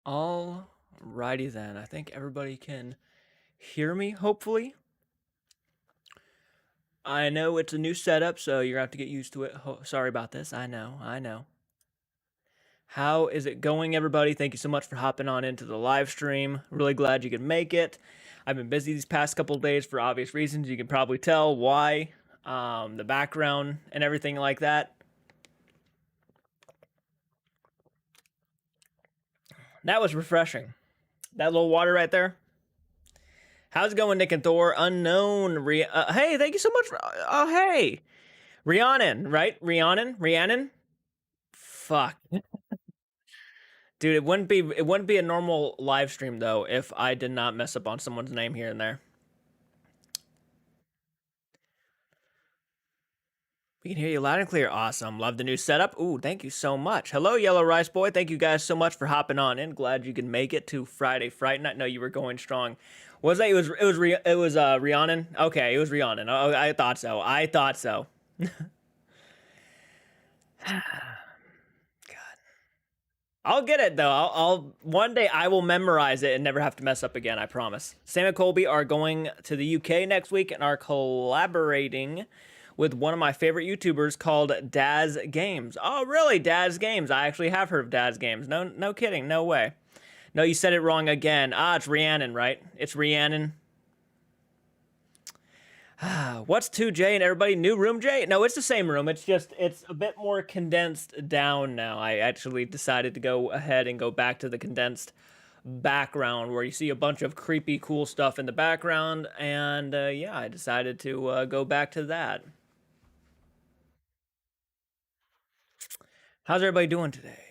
Alrighty then. I think everybody can hear me, hopefully. I know it's a new setup, so you're gonna have to get used to it. Sorry about this. I know. How is it going, everybody? Thank you so much for hopping on into the live stream. Really glad you could make it. I've been busy these past couple days for obvious reasons. You can probably tell why. The background and everything like that. That was refreshing. That little water right there. How's it going, Nick and Thor? Unknown. Hey, thank you so much for. Oh, hey. Rhiannon, right? Rhiannon? Fuck. Dude, it wouldn't be a normal live stream though if I did not mess up on someone's name here and there. We can hear you loud and clear. Awesome. Love the new setup. Ooh, thank you so much. Hello, Yellow Rice Boy. Thank you guys so much for hopping on in. Glad you can make it to Friday Fright Night. No, you were going strong. Was that? It was Rhiannon. Okay, it was Rhiannon. Oh, I thought so. God. I'll get it though. I'll one day I will memorize it and never have to mess up again. I promise. Sam and Colby are going to the UK next week and are collaborating with one of my favorite YouTubers called Daz Games. Oh, really? Daz Games. I actually have heard of Daz Games. No kidding. No way. No, you said it wrong again. It's Rhiannon, right? It's Rhiannon. What's 2J and everybody? New room, Jay? No, it's the same room. It's a bit more condensed down now. I actually decided to go ahead and go back to the condensed background where you see a bunch of creepy, cool stuff in the background. And yeah, I decided to go back to that. How's everybody doing today?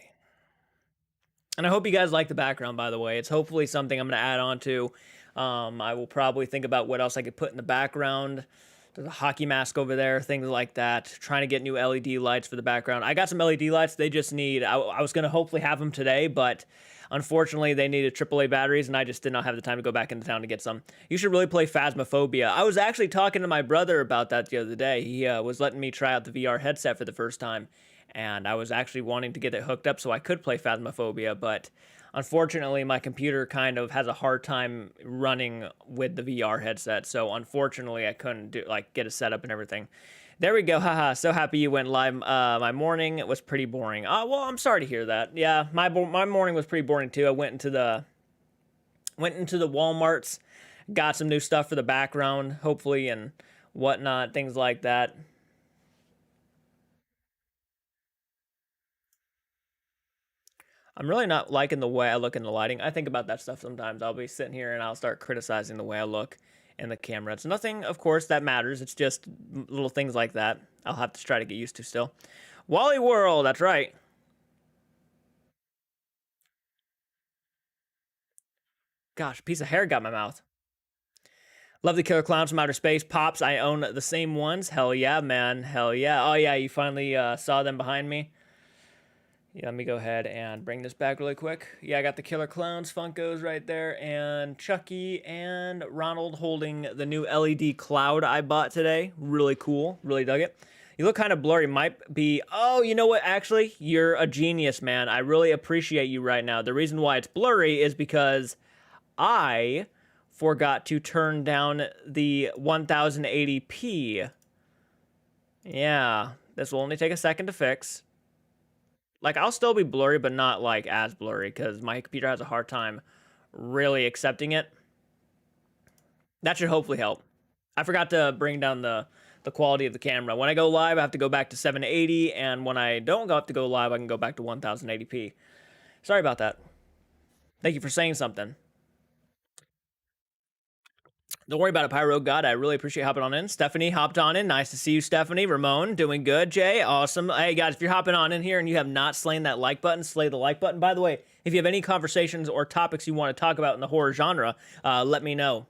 And I hope you guys like the background, by the way. It's hopefully something I'm going to add on to. I will probably think about what else I could put in the background. There's a hockey mask over there, things like that. Trying to get new LED lights for the background. I got some LED lights. They just need, I was going to hopefully have them today, but unfortunately they needed AAA batteries, and I just did not have the time to go back into town to get some. You should really play Phasmophobia. I was actually talking to my brother about that the other day. He was letting me try out the VR headset for the first time, and I was actually wanting to get it hooked up so I could play Phasmophobia, but unfortunately, my computer kind of has a hard time running with the VR headset, so unfortunately, I couldn't get it set up and everything. There we go, haha. So happy you went live. My morning was pretty boring. Well, I'm sorry to hear that. Yeah, my morning was pretty boring too. I went into the Walmarts, got some new stuff for the background, hopefully, and whatnot, things like that. I'm really not liking the way I look in the lighting. I think about that stuff sometimes. I'll be sitting here and I'll start criticizing the way I look in the camera. It's nothing, of course, that matters. It's just little things like that. I'll have to try to get used to still. Wally World, that's right. Gosh, a piece of hair got in my mouth. Love the Killer Clowns from Outer Space. Pops, I own the same ones. Hell yeah, man. Hell yeah. Oh yeah, you finally saw them behind me. Yeah, let me go ahead and bring this back really quick. Yeah, I got the Killer Clowns Funkos right there, and Chucky and Ronald holding the new LED cloud I bought today. Really cool. Really dug it. You look kind of blurry. Might be... Oh, you know what? Actually, you're a genius, man. I really appreciate you right now. The reason why it's blurry is because I forgot to turn down the 1080p. Yeah, this will only take a second to fix. Like, I'll still be blurry, but not, like, as blurry, because my computer has a hard time really accepting it. That should hopefully help. I forgot to bring down the quality of the camera. When I go live, I have to go back to 780, and when I don't have to go live, I can go back to 1080p. Sorry about that. Thank you for saying something. Don't worry about it, Pyro God. I really appreciate hopping on in. Stephanie hopped on in. Nice to see you, Stephanie. Ramon, doing good. Jay, awesome. Hey, guys, if you're hopping on in here and you have not slain that like button, slay the like button. By the way, if you have any conversations or topics you want to talk about in the horror genre, let me know.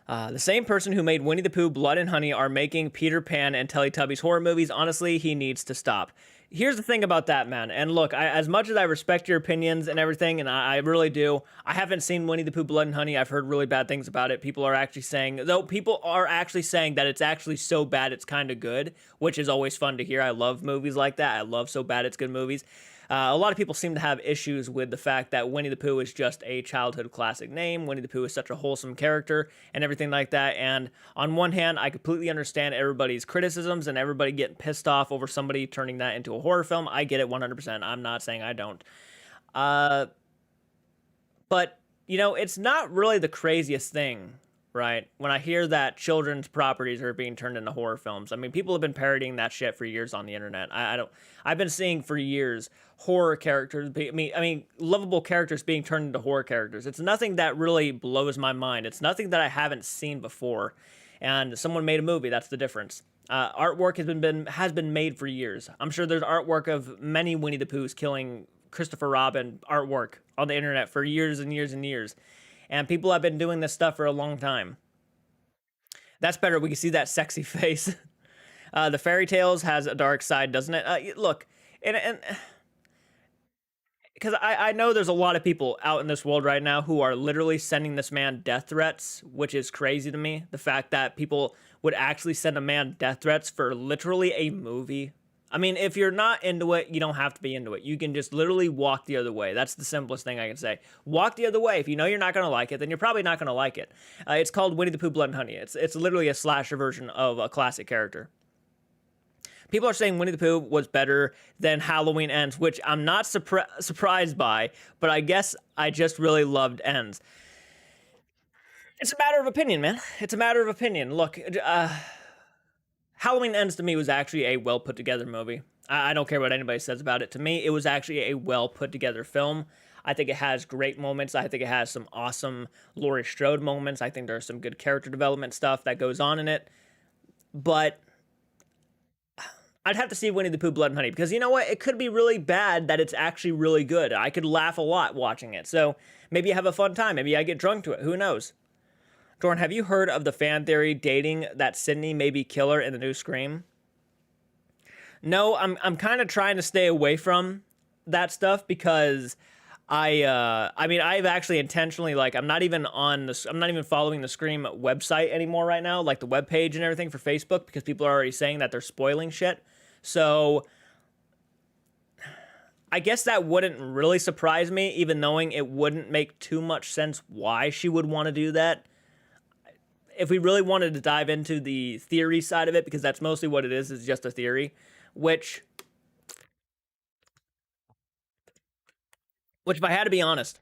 The same person who made Winnie the Pooh, Blood and Honey are making Peter Pan and Teletubbies horror movies. Honestly, he needs to stop. Here's the thing about that, man. And look, as much as I respect your opinions and everything, and I really do, I haven't seen Winnie the Pooh, Blood and Honey. I've heard really bad things about it. People are actually saying that it's actually so bad it's kind of good, which is always fun to hear. I love movies like that. I love so bad it's good movies. A lot of people seem to have issues with the fact that Winnie the Pooh is just a childhood classic name. Winnie the Pooh is such a wholesome character and everything like that. And on one hand, I completely understand everybody's criticisms and everybody getting pissed off over somebody turning that into a horror film. I get it 100%. I'm not saying I don't. But, you know, it's not really the craziest thing, right? When I hear that children's properties are being turned into horror films. I mean, people have been parodying that shit for years on the internet. I've been seeing for years horror characters, I mean, lovable characters being turned into horror characters. It's nothing that really blows my mind. It's nothing that I haven't seen before. And someone made a movie, that's the difference. Artwork has been made for years. I'm sure there's artwork of many Winnie the Poohs killing Christopher Robin artwork on the internet for years and years and years. And people have been doing this stuff for a long time. That's better. We can see that sexy face. The fairy tales has a dark side, doesn't it? Look, and because I know there's a lot of people out in this world right now who are literally sending this man death threats, which is crazy to me. The fact that people would actually send a man death threats for literally a movie. I mean, if you're not into it, you don't have to be into it. You can just literally walk the other way. That's the simplest thing I can say. Walk the other way. If you know you're not going to like it, then you're probably not going to like it. It's called Winnie the Pooh Blood and Honey. It's literally a slasher version of a classic character. People are saying Winnie the Pooh was better than Halloween Ends, which I'm not surprised by, but I guess I just really loved Ends. It's a matter of opinion, man. It's a matter of opinion. Look, Halloween Ends to me was actually a well put together movie. I don't care what anybody says about it. To me, it was actually a well put together film. I think it has great moments. I think it has some awesome Laurie Strode moments. I think there's some good character development stuff that goes on in it. But I'd have to see Winnie the Pooh Blood and Honey because you know what? It could be really bad that it's actually really good. I could laugh a lot watching it. So maybe I have a fun time. Maybe I get drunk to it. Who knows? Dorn, have you heard of the fan theory dating that Sydney may be killer in the new Scream? No, I'm kind of trying to stay away from that stuff because I mean I've actually intentionally I'm not even following the Scream website anymore right now, like the webpage and everything for Facebook because people are already saying that they're spoiling shit. So I guess that wouldn't really surprise me, even knowing it wouldn't make too much sense why she would want to do that. If we really wanted to dive into the theory side of it, because that's mostly what it is just a theory, which if I had to be honest,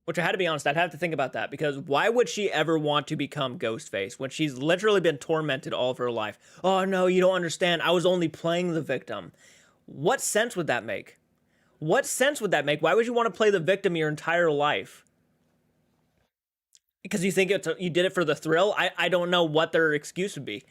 I'd have to think about that, because why would she ever want to become Ghostface when she's literally been tormented all of her life? Oh no, you don't understand. I was only playing the victim. What sense would that make? What sense would that make? Why would you want to play the victim your entire life? Because you think you did it for the thrill? I don't know what their excuse would be.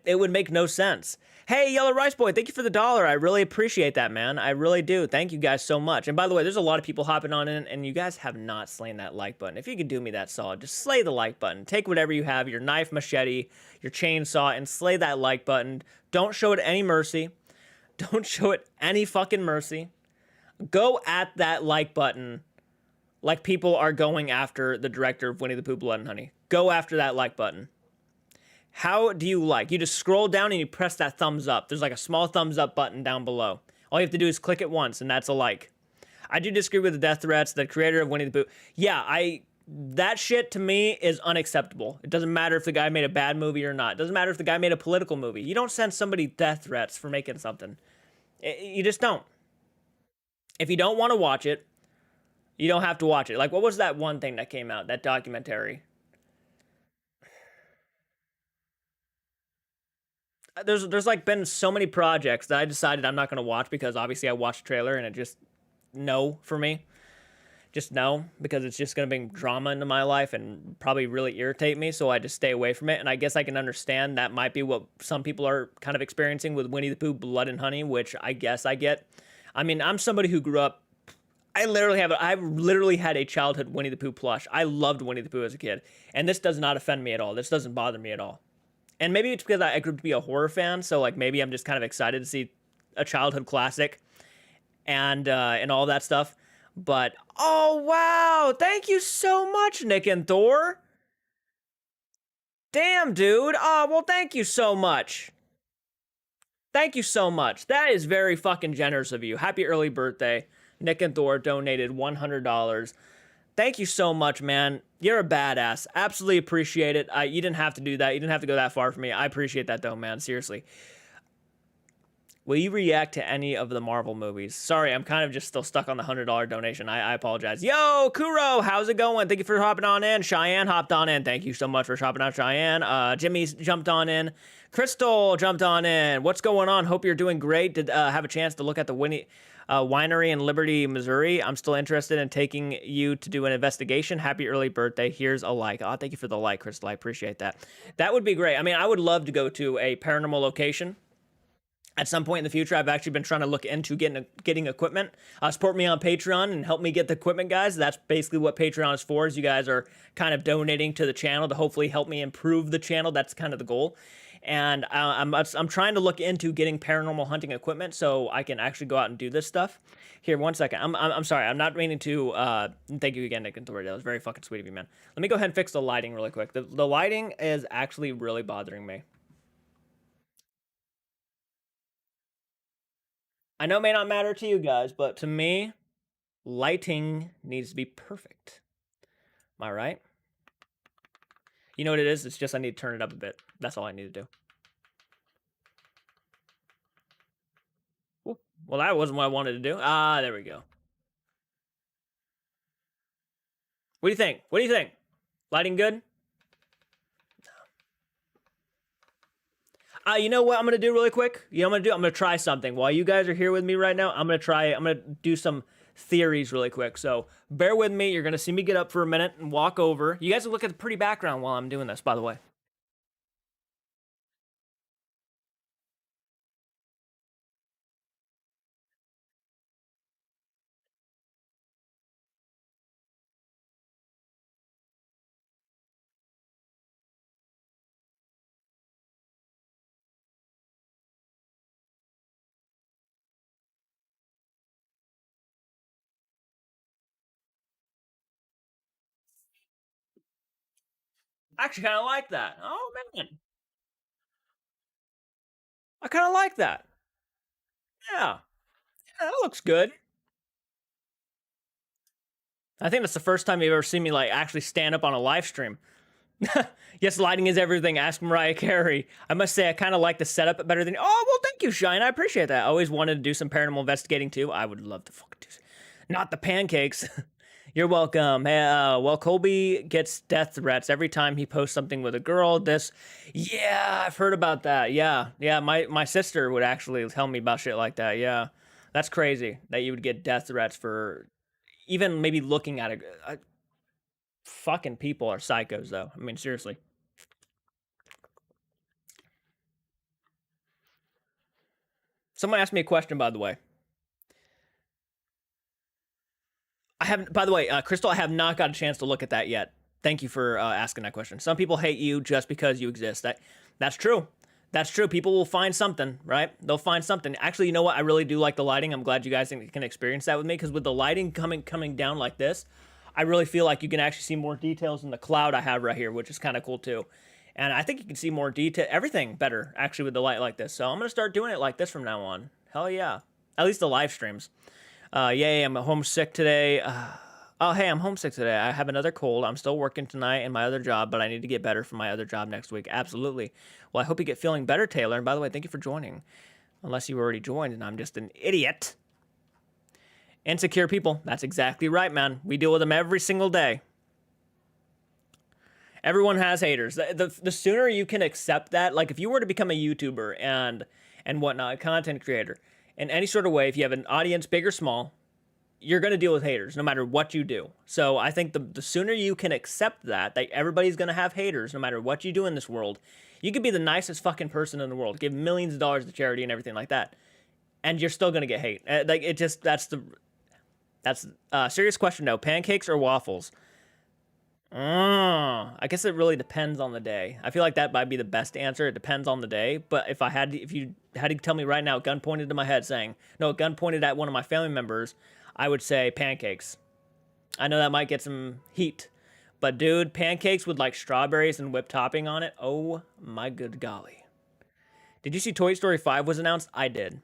It would make no sense. Hey, Yellow Rice Boy, thank you for the $1. I really appreciate that, man. I really do. Thank you guys so much. And by the way, there's a lot of people hopping on in, and you guys have not slain that like button. If you could do me that solid, just slay the like button. Take whatever you have, your knife, machete, your chainsaw, and slay that like button. Don't show it any mercy. Don't show it any fucking mercy. Go at that like button like people are going after the director of Winnie the Pooh Blood and Honey. Go after that like button. How do you like? You just scroll down and you press that thumbs up. There's like a small thumbs up button down below. All you have to do is click it once, and that's a like. I do disagree with the death threats. The creator of Winnie the Pooh. Yeah, that shit to me is unacceptable. It doesn't matter if the guy made a bad movie or not. It doesn't matter if the guy made a political movie. You don't send somebody death threats for making something. You just don't. If you don't want to watch it, you don't have to watch it. Like, what was that one thing that came out? That documentary. There's like been so many projects that I decided I'm not going to watch because obviously I watched the trailer and it just no for me. Just no, because it's just going to bring drama into my life and probably really irritate me, so I just stay away from it. And I guess I can understand that might be what some people are kind of experiencing with Winnie the Pooh Blood and Honey, which I guess I get. I mean, I'm somebody who grew up, I've literally had a childhood Winnie the Pooh plush. I loved Winnie the Pooh as a kid, and this does not offend me at all. This doesn't bother me at all. And maybe it's because I grew up to be a horror fan, so like maybe I'm just kind of excited to see a childhood classic and all that stuff. But oh wow, thank you so much, Nick and Thor. Damn, dude. Oh well, thank you so much. Thank you so much. That is very fucking generous of you. Happy early birthday. Nick and Thor donated $100. Thank you so much, man. You're a badass. Absolutely appreciate it. You didn't have to do that. You didn't have to go that far for me. I appreciate that though, man. Seriously. Will you react to any of the Marvel movies? Sorry, I'm kind of just still stuck on the $100 donation. I apologize. Yo, Kuro, how's it going? Thank you for hopping on in. Cheyenne hopped on in. Thank you so much for hopping on, Cheyenne. Jimmy jumped on in. Crystal jumped on in. What's going on? Hope you're doing great. Did have a chance to look at the winery in Liberty, Missouri. I'm still interested in taking you to do an investigation. Happy early birthday. Here's a like. Oh, thank you for the like, Crystal. I appreciate that. That would be great. I mean, I would love to go to a paranormal location at some point in the future. I've actually been trying to look into getting equipment. Support me on Patreon and help me get the equipment, guys. That's basically what Patreon is for, is you guys are kind of donating to the channel to hopefully help me improve the channel. That's kind of the goal. And I'm trying to look into getting paranormal hunting equipment so I can actually go out and do this stuff. Here, one second. I'm sorry. I'm not meaning to. Thank you again, Nick and Tori. That was very fucking sweet of you, man. Let me go ahead and fix the lighting really quick. The lighting is actually really bothering me. I know it may not matter to you guys, but to me, lighting needs to be perfect. Am I right? You know what it is? It's just I need to turn it up a bit. That's all I need to do. Ooh. Well, that wasn't what I wanted to do. Ah, there we go. What do you think? What do you think? Lighting good? You know what I'm gonna do really quick? You know what I'm gonna do? I'm gonna try something. While you guys are here with me right now, I'm gonna do some theories really quick. So bear with me. You're gonna see me get up for a minute and walk over. You guys will look at the pretty background while I'm doing this, by the way. I actually kind of like that. Oh man, I kind of like that. Yeah. Yeah, that looks good. I think that's the first time you've ever seen me like actually stand up on a live stream. Yes, lighting is everything. Ask Mariah Carey. I must say, I kind of like the setup better than. Oh well, thank you, Shine. I appreciate that. I always wanted to do some paranormal investigating too. I would love to fucking do. Not the pancakes. You're welcome. Hey, well, Colby gets death threats every time he posts something with a girl. Yeah, I've heard about that. Yeah. My sister would actually tell me about shit like that. Yeah, that's crazy that you would get death threats for even maybe looking at a fucking people are psychos, though. I mean, seriously. Someone asked me a question, by the way. I haven't, by the way, Crystal, I have not got a chance to look at that yet. Thank you for asking that question. Some people hate you just because you exist. That's true. That's true. People will find something, right? They'll find something. Actually, you know what? I really do like the lighting. I'm glad you guys can experience that with me, because with the lighting coming down like this, I really feel like you can actually see more details in the cloud I have right here, which is kind of cool too. And I think you can see more detail, everything better actually with the light like this. So I'm gonna start doing it like this from now on. Hell yeah! At least the live streams. Yay! I'm homesick today. Oh, hey, I'm homesick today. I have another cold. I'm still working tonight in my other job, but I need to get better for my other job next week. Absolutely. Well, I hope you get feeling better, Taylor. And by the way, thank you for joining. Unless you already joined and I'm just an idiot. Insecure people. That's exactly right, man. We deal with them every single day. Everyone has haters. The sooner you can accept that, like if you were to become a YouTuber and whatnot, a content creator, in any sort of way, if you have an audience, big or small, you're going to deal with haters no matter what you do. So I think the sooner you can accept that everybody's going to have haters no matter what you do in this world. You could be the nicest fucking person in the world, give millions of dollars to charity and everything like that, and you're still going to get hate. Like it just that's serious question though. Pancakes or waffles? I guess it really depends on the day. I feel like that might be the best answer. It depends on the day. But if you had to tell me right now, gun pointed to my head saying, no, gun pointed at one of my family members, I would say pancakes. I know that might get some heat, but dude, pancakes with like strawberries and whipped topping on it. Oh my good golly. Did you see Toy Story 5 was announced? I did.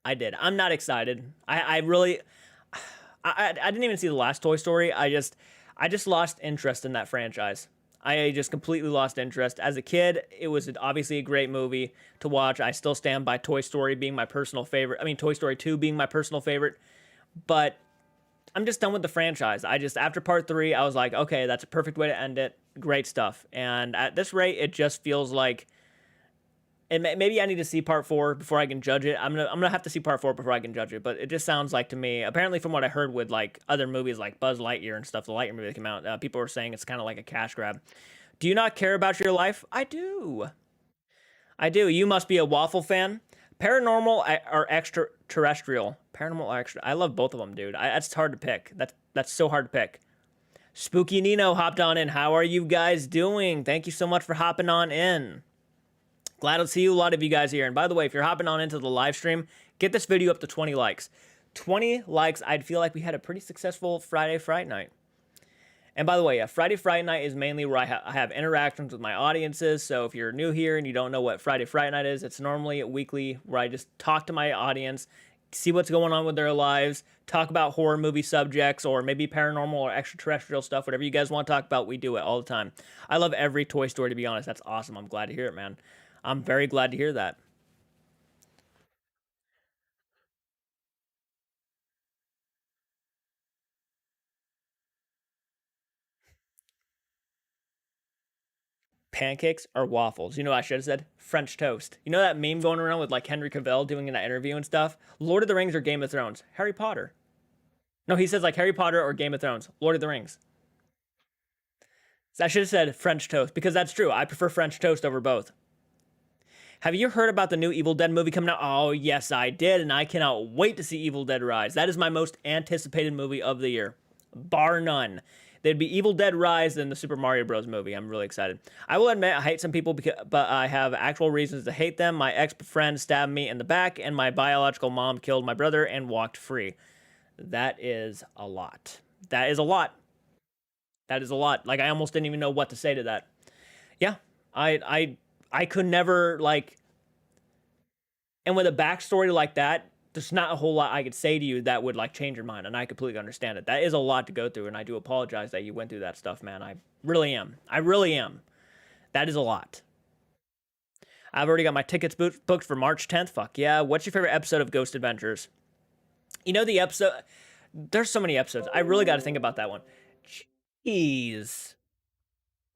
I did. I'm not excited. I really I didn't even see the last Toy Story. I just lost interest in that franchise. I just completely lost interest. As a kid, it was obviously a great movie to watch. I still stand by Toy Story being my personal favorite. I mean, Toy Story 2 being my personal favorite. But I'm just done with the franchise. After part 3, I was like, okay, that's a perfect way to end it. Great stuff. And at this rate, it just feels like maybe I need to see part 4 before I can judge it. I'm gonna have to see part 4 before I can judge it. But it just sounds like to me, apparently from what I heard with like other movies like Buzz Lightyear and stuff, the Lightyear movie that came out, people were saying it's kind of like a cash grab. Do you not care about your life? I do. I do. You must be a waffle fan. Paranormal or extraterrestrial? Paranormal or extra? I love both of them, dude. That's hard to pick. That's so hard to pick. Spooky Nino hopped on in. How are you guys doing? Thank you so much for hopping on in. Glad to see you, a lot of you guys here. And by the way, if you're hopping on into the live stream, get this video up to 20 likes. 20 likes, I'd feel like we had a pretty successful Friday Fright Night. And by the way, Friday Fright Night is mainly where I have interactions with my audiences. So if you're new here and you don't know what Friday Fright Night is, it's normally a weekly where I just talk to my audience, see what's going on with their lives, talk about horror movie subjects or maybe paranormal or extraterrestrial stuff, whatever you guys want to talk about, we do it all the time. I love every Toy Story, to be honest. That's awesome. I'm glad to hear it, man. I'm very glad to hear that. Pancakes or waffles? You know what I should have said? French toast. You know that meme going around with like Henry Cavill doing that interview and stuff? Lord of the Rings or Game of Thrones? Harry Potter. No, he says like Harry Potter or Game of Thrones. Lord of the Rings. So I should have said French toast because that's true. I prefer French toast over both. Have you heard about the new Evil Dead movie coming out? Oh, yes, I did, and I cannot wait to see Evil Dead Rise. That is my most anticipated movie of the year, bar none. There'd be Evil Dead Rise than the Super Mario Bros. Movie. I'm really excited. I will admit I hate some people, but I have actual reasons to hate them. My ex-friend stabbed me in the back, and my biological mom killed my brother and walked free. That is a lot. That is a lot. That is a lot. Like, I almost didn't even know what to say to that. Yeah, I could never, like, and with a backstory like that, there's not a whole lot I could say to you that would, like, change your mind, and I completely understand it. That is a lot to go through, and I do apologize that you went through that stuff, man. I really am. I really am. That is a lot. I've already got my tickets booked for March 10th. Fuck yeah. What's your favorite episode of Ghost Adventures? You know the episode... There's so many episodes. I really got to think about that one. Jeez.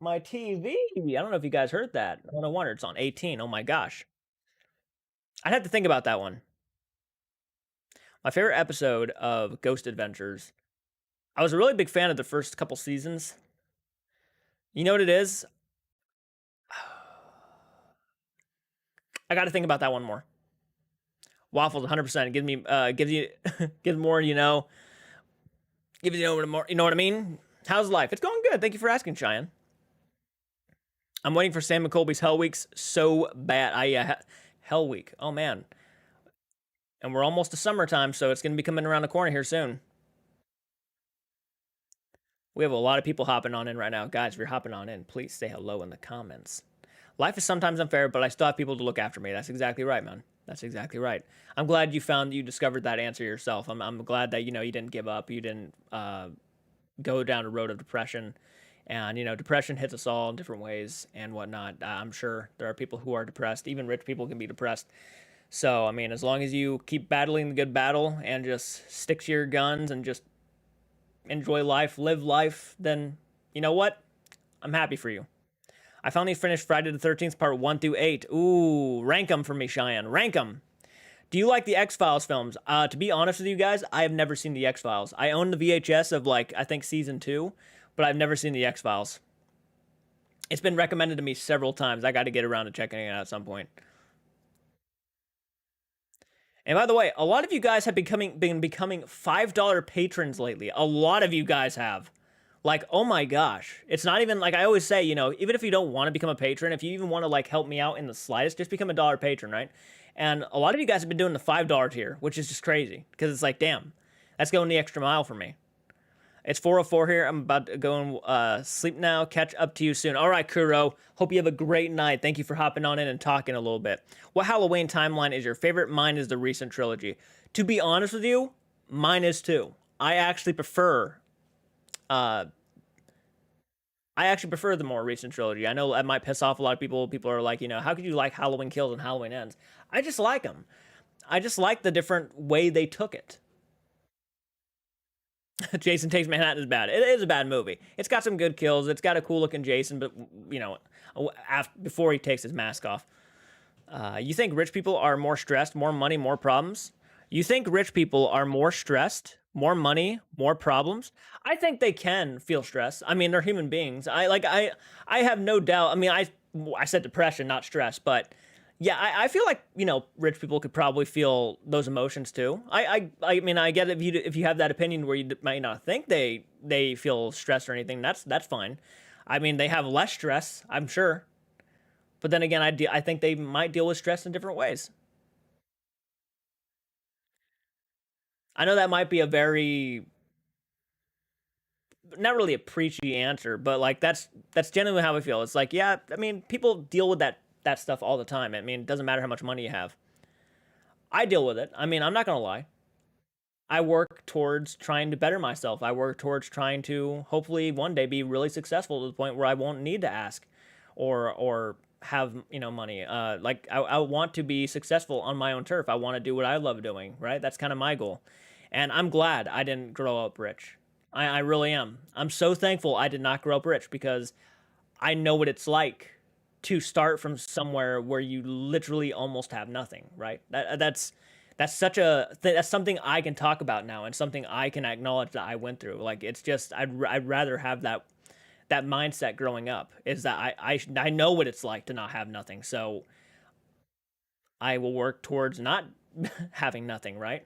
My TV. I don't know if you guys heard that. No wonder it's on 18. Oh my gosh. I'd have to think about that one. My favorite episode of Ghost Adventures. I was a really big fan of the first couple seasons. You know what it is? I got to think about that one more. Waffles, 100%. Gives me, gives you, gives more. You know, gives you more. You know what I mean? How's life? It's going good. Thank you for asking, Cheyenne. I'm waiting for Sam McColby's Hell Weeks so bad. Hell Week. Oh man. And we're almost to summertime, so it's going to be coming around the corner here soon. We have a lot of people hopping on in right now. Guys, if you're hopping on in, please say hello in the comments. Life is sometimes unfair, but I still have people to look after me. That's exactly right, man. That's exactly right. I'm glad you discovered that answer yourself. I'm glad that, you didn't give up. You didn't go down a road of depression. And, depression hits us all in different ways and whatnot. I'm sure there are people who are depressed. Even rich people can be depressed. So, as long as you keep battling the good battle and just stick to your guns and just enjoy life, live life, then you know what? I'm happy for you. I finally finished Friday the 13th, part 1 through 8. Ooh, rank them for me, Cheyenne. Rank them. Do you like the X-Files films? To be honest with you guys, I have never seen the X-Files. I own the VHS of, I think season 2, but I've never seen the X-Files. It's been recommended to me several times. I got to get around to checking it out at some point. And by the way, a lot of you guys have been becoming $5 patrons lately. A lot of you guys have. Oh my gosh. It's not even, I always say, even if you don't want to become a patron, if you even want to, help me out in the slightest, just become a dollar patron, right? And a lot of you guys have been doing the $5 tier, which is just crazy. Because it's damn, that's going the extra mile for me. It's 4:04 here. I'm about to go and sleep now. Catch up to you soon. All right, Kuro. Hope you have a great night. Thank you for hopping on in and talking a little bit. What Halloween timeline is your favorite? Mine is the recent trilogy. To be honest with you, mine is too. Uh, I actually prefer the more recent trilogy. I know that might piss off a lot of people. People are like, how could you like Halloween Kills and Halloween Ends? I just like them. I just like the different way they took it. Jason Takes Manhattan is bad. It is a bad movie. It's got some good kills. It's got a cool looking Jason, but before he takes his mask off. You think rich people are more stressed, more money, more problems? You think rich people are more stressed, more money, more problems? I think they can feel stress. I mean, they're human beings. I have no doubt. I mean, I said depression, not stress, but yeah, I feel like rich people could probably feel those emotions too. I mean, I get if you have that opinion where you might not think they feel stress or anything. That's fine. I mean, they have less stress, I'm sure. But then again, I think they might deal with stress in different ways. I know that might be a very not really a preachy answer, but like that's genuinely how I feel. It's like, yeah, I mean, people deal with that stuff all the time. I mean, it doesn't matter how much money you have. I deal with it. I mean, I'm not gonna lie. I work towards trying to better myself. I work towards trying to hopefully one day be really successful to the point where I won't need to ask or have money. Like I want to be successful on my own turf. I want to do what I love doing. Right. That's kind of my goal, and I'm glad I didn't grow up rich. I really am. I'm so thankful I did not grow up rich because I know what it's like to start from somewhere where you literally almost have nothing. Right. That's such that's something I can talk about now and something I can acknowledge that I went through. Like it's just I'd rather have that mindset growing up is that I know what it's like to not have nothing. So I will work towards not having nothing, right?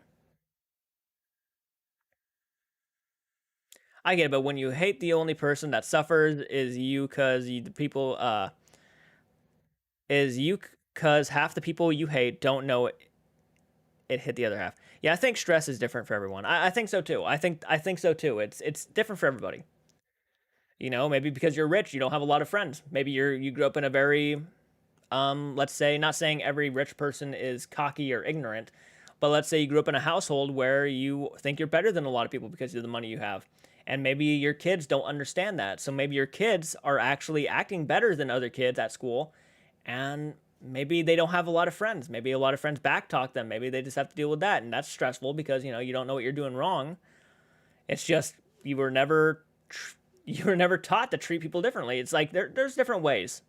I get it, but when you hate the only person that suffers is you cuz the people is you cuz half the people you hate don't know it hit the other half. Yeah, I think stress is different for everyone. I think so too. I think so too. It's different for everybody. Maybe because you're rich, you don't have a lot of friends. Maybe you grew up in a very let's say, not saying every rich person is cocky or ignorant, but let's say you grew up in a household where you think you're better than a lot of people because of the money you have. And maybe your kids don't understand that. So maybe your kids are actually acting better than other kids at school. And maybe they don't have a lot of friends. Maybe a lot of friends backtalk them. Maybe they just have to deal with that. And that's stressful because, you don't know what you're doing wrong. It's just you were never taught to treat people differently. It's like there's different ways.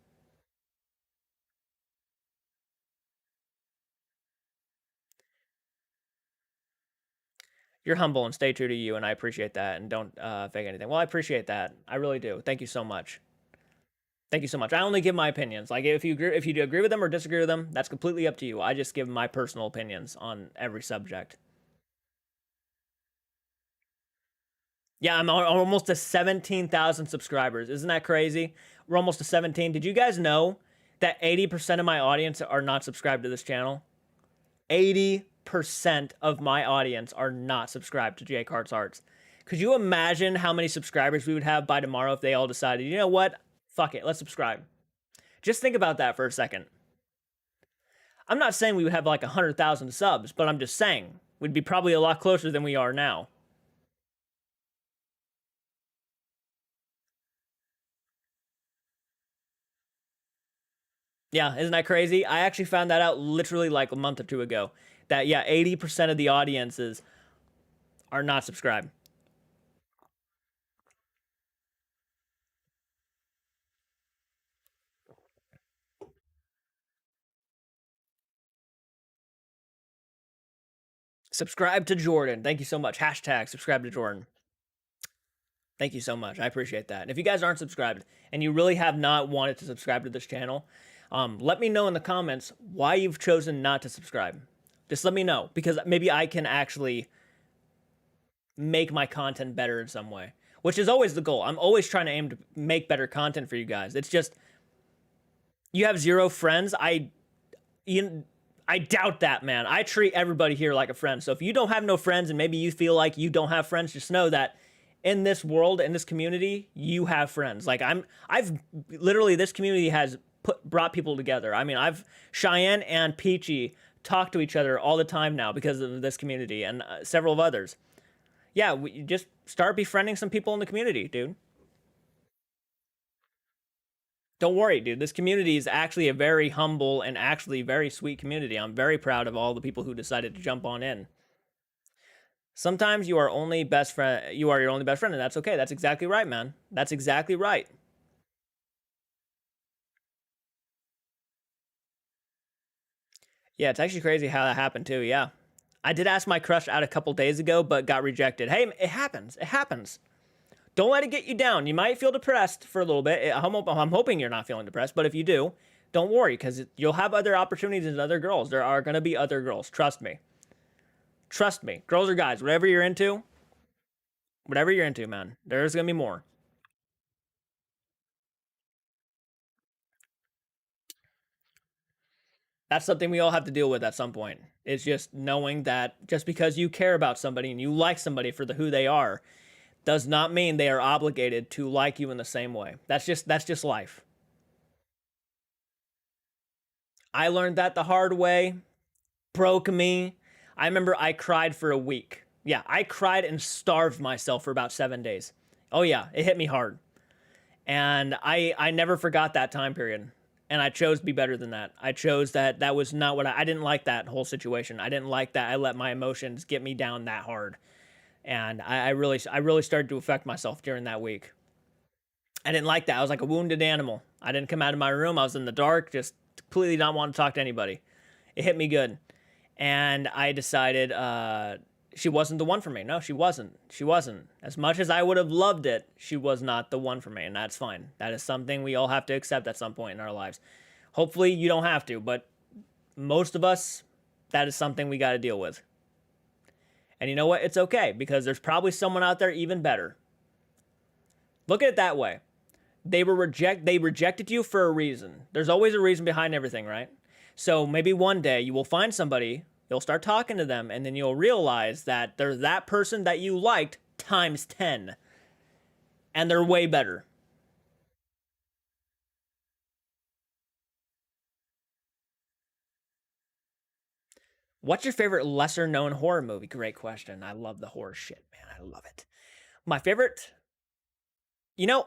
You're humble and stay true to you, and I appreciate that. And don't fake anything. Well, I appreciate that. I really do. Thank you so much. Thank you so much. I only give my opinions. Like if you do agree with them or disagree with them, that's completely up to you. I just give my personal opinions on every subject. Yeah, I'm almost to 17,000 subscribers. Isn't that crazy? We're almost to 17. Did you guys know that 80% of my audience are not subscribed to this channel? 80% of my audience are not subscribed to JCARTS Arts. Could you imagine how many subscribers we would have by tomorrow if they all decided, you know what? Fuck it, let's subscribe. Just think about that for a second. I'm not saying we would have like 100,000 subs, but I'm just saying we'd be probably a lot closer than we are now. Yeah, isn't that crazy? I actually found that out literally like a month or two ago. That, yeah, 80% of the audiences are not subscribed. Subscribe to Jordan. Thank you so much. Hashtag subscribe to Jordan. Thank you so much. I appreciate that. And if you guys aren't subscribed and you really have not wanted to subscribe to this channel, let me know in the comments why you've chosen not to subscribe. Just let me know because maybe I can actually make my content better in some way, which is always the goal. I'm always trying to aim to make better content for you guys. It's just you have zero friends. I doubt that, man. I treat everybody here like a friend. So if you don't have no friends and maybe you feel like you don't have friends, just know that in this world, in this community, you have friends. Like I've literally, this community has brought people together. I mean, I've Cheyenne and Peachy talk to each other all the time now because of this community and several of others. Yeah, we just start befriending some people in the community, dude. Don't worry, dude. This community is actually a very humble and actually very sweet community. I'm very proud of all the people who decided to jump on in. Sometimes you are only best friend. You are your only best friend, and that's okay. That's exactly right, man. That's exactly right. Yeah, it's actually crazy how that happened too. Yeah, I did ask my crush out a couple days ago, but got rejected. Hey, it happens. It happens. Don't let it get you down. You might feel depressed for a little bit. I'm hoping you're not feeling depressed, but if you do, don't worry because you'll have other opportunities with other girls. There are going to be other girls. Trust me. Trust me. Girls or guys, whatever you're into, man, there's going to be more. That's something we all have to deal with at some point. It's just knowing that just because you care about somebody and you like somebody for who they are does not mean they are obligated to like you in the same way. That's just life. I learned that the hard way. Broke me. I remember I cried for a week. Yeah, I cried and starved myself for about 7 days. Oh yeah, it hit me hard. And I never forgot that time period. And I chose to be better than that. I chose that was not what I didn't like that whole situation. I didn't like that I let my emotions get me down that hard. And I really started to affect myself during that week. I didn't like that. I was like a wounded animal. I didn't come out of my room. I was in the dark, just completely not want to talk to anybody. It hit me good. And I decided she wasn't the one for me. No, she wasn't. She wasn't. As much as I would have loved it, she was not the one for me, and that's fine. That is something we all have to accept at some point in our lives. Hopefully, you don't have to, but most of us, that is something we got to deal with. And you know what? It's okay because there's probably someone out there even better. Look at it that way. They rejected you for a reason. There's always a reason behind everything, right? So maybe one day you will find somebody, you'll start talking to them, and then you'll realize that they're that person that you liked times 10. And they're way better. What's your favorite lesser known horror movie? Great question. I love the horror shit, man. I love it. My favorite, you know,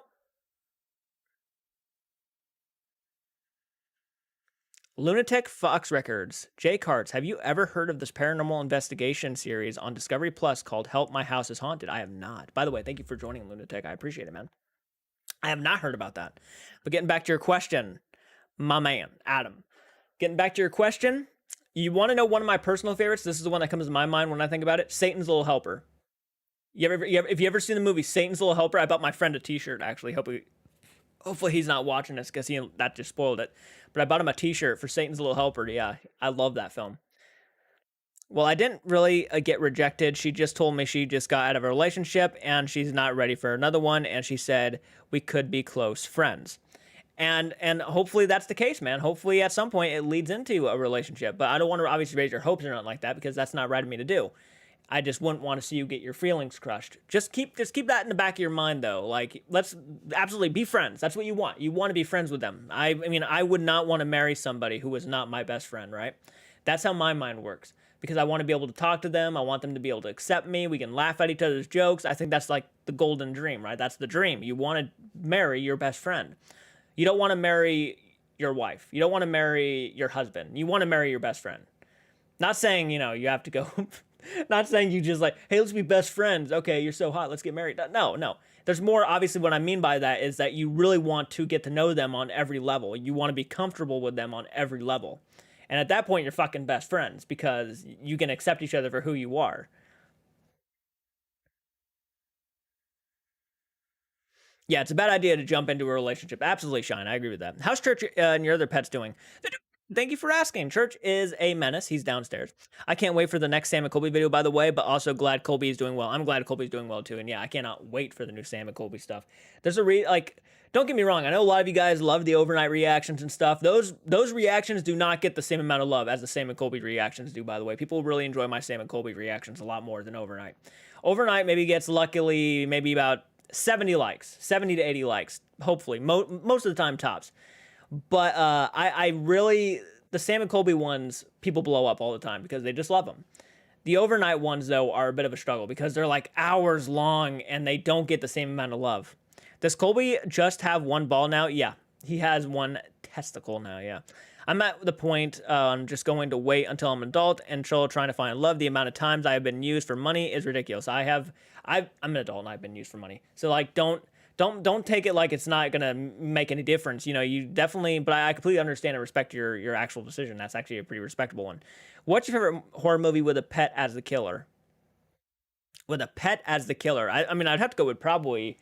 Lunatic Fox Records, JCARTS. Have you ever heard of this paranormal investigation series on Discovery Plus called Help My House is Haunted? I have not. By the way, thank you for joining, Lunatic. I appreciate it, man. I have not heard about that. But getting back to your question, my man, Adam. Getting back to your question, you want to know one of my personal favorites? This is the one that comes to my mind when I think about it. Satan's Little Helper. If you ever seen the movie Satan's Little Helper, I bought my friend a T-shirt. Actually, hopefully he's not watching this because that just spoiled it. But I bought him a T-shirt for Satan's Little Helper. Yeah, I love that film. Well, I didn't really get rejected. She just told me she just got out of a relationship and she's not ready for another one. And she said we could be close friends. And hopefully that's the case, man. Hopefully at some point it leads into a relationship. But I don't want to obviously raise your hopes or nothing like that because that's not right of me to do. I just wouldn't want to see you get your feelings crushed. Just keep that in the back of your mind though. Like let's absolutely be friends. That's what you want. You want to be friends with them. I mean I would not want to marry somebody who was not my best friend, right? That's how my mind works because I want to be able to talk to them. I want them to be able to accept me. We can laugh at each other's jokes. I think that's like the golden dream, right? That's the dream. You want to marry your best friend. You don't want to marry your wife. You don't want to marry your husband. You want to marry your best friend. Not saying, you have to go, not saying you just like, hey, let's be best friends. Okay, you're so hot. Let's get married. No, no. There's more, obviously, what I mean by that is that you really want to get to know them on every level. You want to be comfortable with them on every level. And at that point, you're fucking best friends because you can accept each other for who you are. Yeah, it's a bad idea to jump into a relationship. Absolutely, Shine. I agree with that. How's Church and your other pets doing? Thank you for asking. Church is a menace. He's downstairs. I can't wait for the next Sam and Colby video, by the way, but also glad Colby is doing well. I'm glad Colby's doing well, too. And yeah, I cannot wait for the new Sam and Colby stuff. There's don't get me wrong. I know a lot of you guys love the overnight reactions and stuff. Those reactions do not get the same amount of love as the Sam and Colby reactions do, by the way. People really enjoy my Sam and Colby reactions a lot more than overnight. Overnight maybe gets luckily maybe about 70 likes, 70 to 80 likes, hopefully. Most of the time tops. But I really, the Sam and Colby ones, people blow up all the time because they just love them. The overnight ones, though, are a bit of a struggle because they're like hours long and they don't get the same amount of love. Does Colby just have one ball now? Yeah, he has one testicle now, yeah. I'm at the point I'm just going to wait until I'm an adult and still trying to find love. The amount of times I have been used for money is ridiculous. I'm an adult and I've been used for money. So like don't take it like it's not gonna make any difference. You know, you definitely, but I completely understand and respect your actual decision. That's actually a pretty respectable one. What's your favorite horror movie with a pet as the killer? With a pet as the killer, I mean, I'd have to go with probably.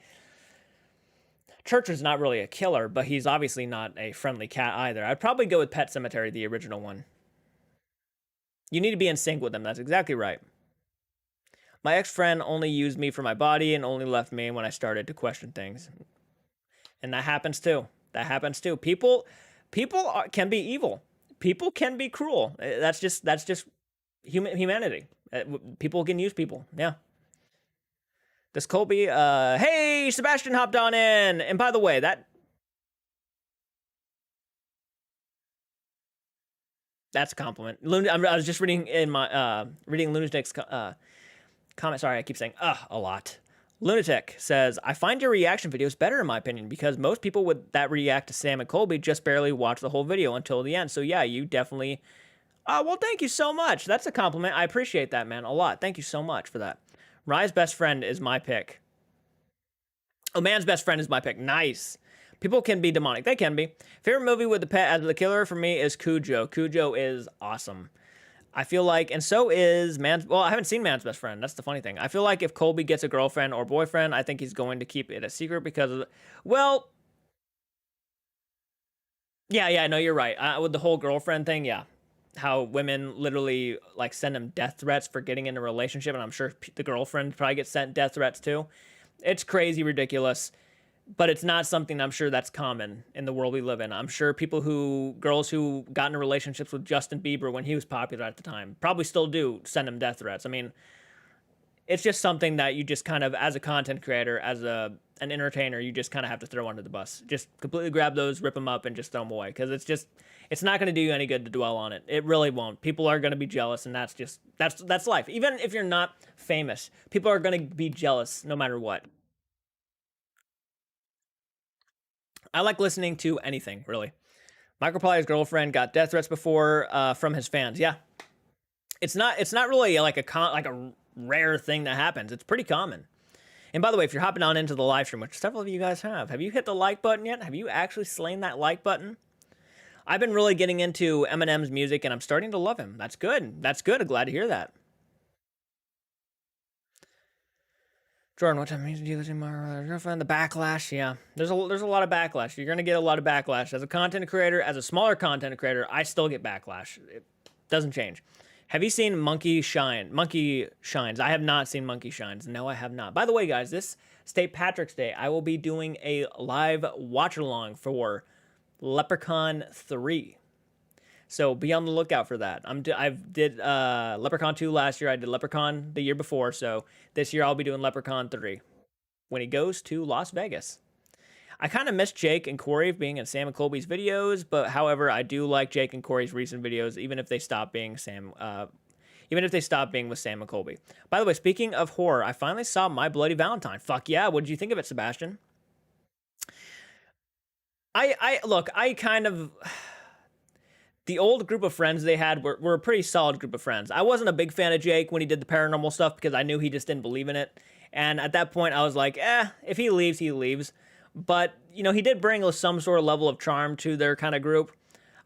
Church is not really a killer, but he's obviously not a friendly cat either. I'd probably go with Pet Cemetery, the original one. You need to be in sync with them. That's exactly right. My ex-friend only used me for my body and only left me when I started to question things. And that happens too. That happens too. People can be evil. People can be cruel. That's just humanity. People can use people. Yeah. Does Colby, hey, Sebastian hopped on in. And by the way, that's a compliment. I was just reading in my, reading Lunatic's comment. Sorry, I keep saying, a lot. Lunatic says, I find your reaction videos better in my opinion because most people that react to Sam and Colby just barely watch the whole video until the end. So yeah, you definitely, well, thank you so much. That's a compliment. I appreciate that, man, a lot. Thank you so much for that. Rye's best friend is my pick. Oh, man's best friend is my pick. Nice. People can be demonic. They can be. Favorite movie with the pet as the killer for me is Cujo. Cujo is awesome. I feel like, and so is Man's, well, I haven't seen Man's Best Friend. That's the funny thing. I feel like if Colby gets a girlfriend or boyfriend, I think he's going to keep it a secret because of, well, yeah, no, you're right. With the whole girlfriend thing, yeah. How women literally like send him death threats for getting in a relationship, and I'm sure the girlfriend probably gets sent death threats too. It's crazy, ridiculous, but it's not something I'm sure that's common in the world we live in. I'm sure girls who got into relationships with Justin Bieber when he was popular at the time, probably still do send him death threats. I mean, it's just something that you just kind of, as a content creator, as an entertainer, you just kind of have to throw under the bus. Just completely grab those, rip them up, and just throw them away. Because it's not going to do you any good to dwell on it. It really won't. People are going to be jealous, and that's life. Even if you're not famous, people are going to be jealous no matter what. I like listening to anything, really. Microply's girlfriend got death threats before from his fans. Yeah, it's not really like a rare thing that happens. It's pretty common. And by the way, if you're hopping on into the live stream, which several of you guys have you hit the like button yet? Have you actually slain that like button? I've been really getting into Eminem's music, and I'm starting to love him. That's good. That's good. I'm glad to hear that. Jordan, what time do you listen to my girlfriend? The backlash, yeah. There's a lot of backlash. You're gonna get a lot of backlash as a content creator. As a smaller content creator, I still get backlash. It doesn't change. Have you seen Monkey Shines? I have not seen Monkey Shines. No, I have not. By the way, guys, this St. Patrick's Day, I will be doing a live watch along for Leprechaun 3. So be on the lookout for that. I did Leprechaun 2 last year. I did Leprechaun the year before. So this year I'll be doing Leprechaun 3 when he goes to Las Vegas. I kind of miss Jake and Corey being in Sam and Colby's videos, but however, I do like Jake and Corey's recent videos, even if they stop being with Sam and Colby. By the way, speaking of horror, I finally saw My Bloody Valentine. Fuck yeah! What did you think of it, Sebastian? I kind of. The old group of friends they had were a pretty solid group of friends. I wasn't a big fan of Jake when he did the paranormal stuff because I knew he just didn't believe in it. And at that point, I was like, if he leaves, he leaves. But, you know, he did bring some sort of level of charm to their kind of group.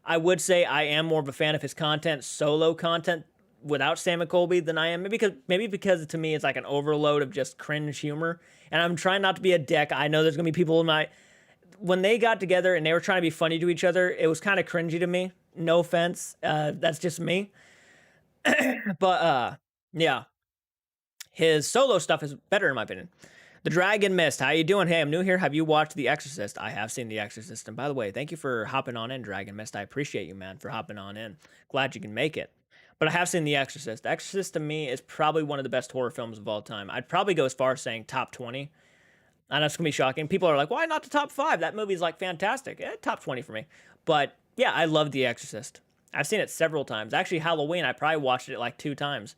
I would say I am more of a fan of his content, solo content, without Sam and Colby than I am. Maybe because to me it's like an overload of just cringe humor. And I'm trying not to be a dick. I know there's going to be people when they got together and they were trying to be funny to each other, it was kind of cringy to me. No offense. That's just me. But, yeah. His solo stuff is better in my opinion. The Dragon Mist, how you doing? Hey, I'm new here. Have you watched The Exorcist? I have seen The Exorcist. And by the way, thank you for hopping on in, Dragon Mist. I appreciate you, man, for hopping on in. Glad you can make it. But I have seen The Exorcist. The Exorcist to me is probably one of the best horror films of all time. I'd probably go as far as saying top 20. I know it's gonna be shocking. People are like, why not the top 5? That movie's like fantastic. Top 20 for me. But yeah, I love The Exorcist. I've seen it several times. Actually, Halloween, I probably watched it like 2 times.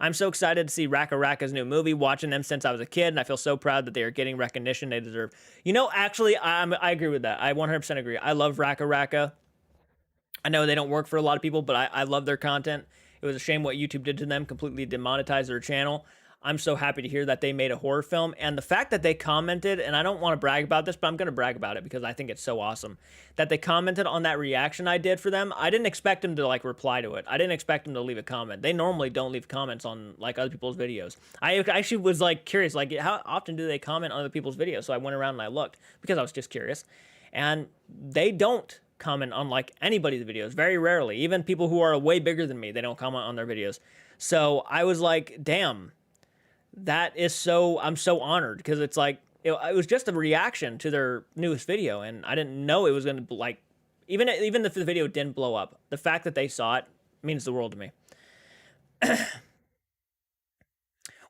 I'm so excited to see Raka Raka's new movie, watching them since I was a kid, and I feel so proud that they are getting recognition they deserve. You know, actually, I agree with that. I 100% agree. I love Raka Raka. I know they don't work for a lot of people, but I love their content. It was a shame what YouTube did to them, completely demonetized their channel. I'm so happy to hear that they made a horror film. And the fact that they commented, and I don't want to brag about this, but I'm going to brag about it because I think it's so awesome, that they commented on that reaction I did for them. I didn't expect them to like reply to it. I didn't expect them to leave a comment. They normally don't leave comments on like other people's videos. I actually was like curious, like how often do they comment on other people's videos? So I went around and I looked because I was just curious. And they don't comment on like anybody's videos, very rarely. Even people who are way bigger than me, they don't comment on their videos. So I was like, damn, that is so, I'm so honored because it's like, it was just a reaction to their newest video. And I didn't know it was going to like, even if the video didn't blow up, the fact that they saw it means the world to me.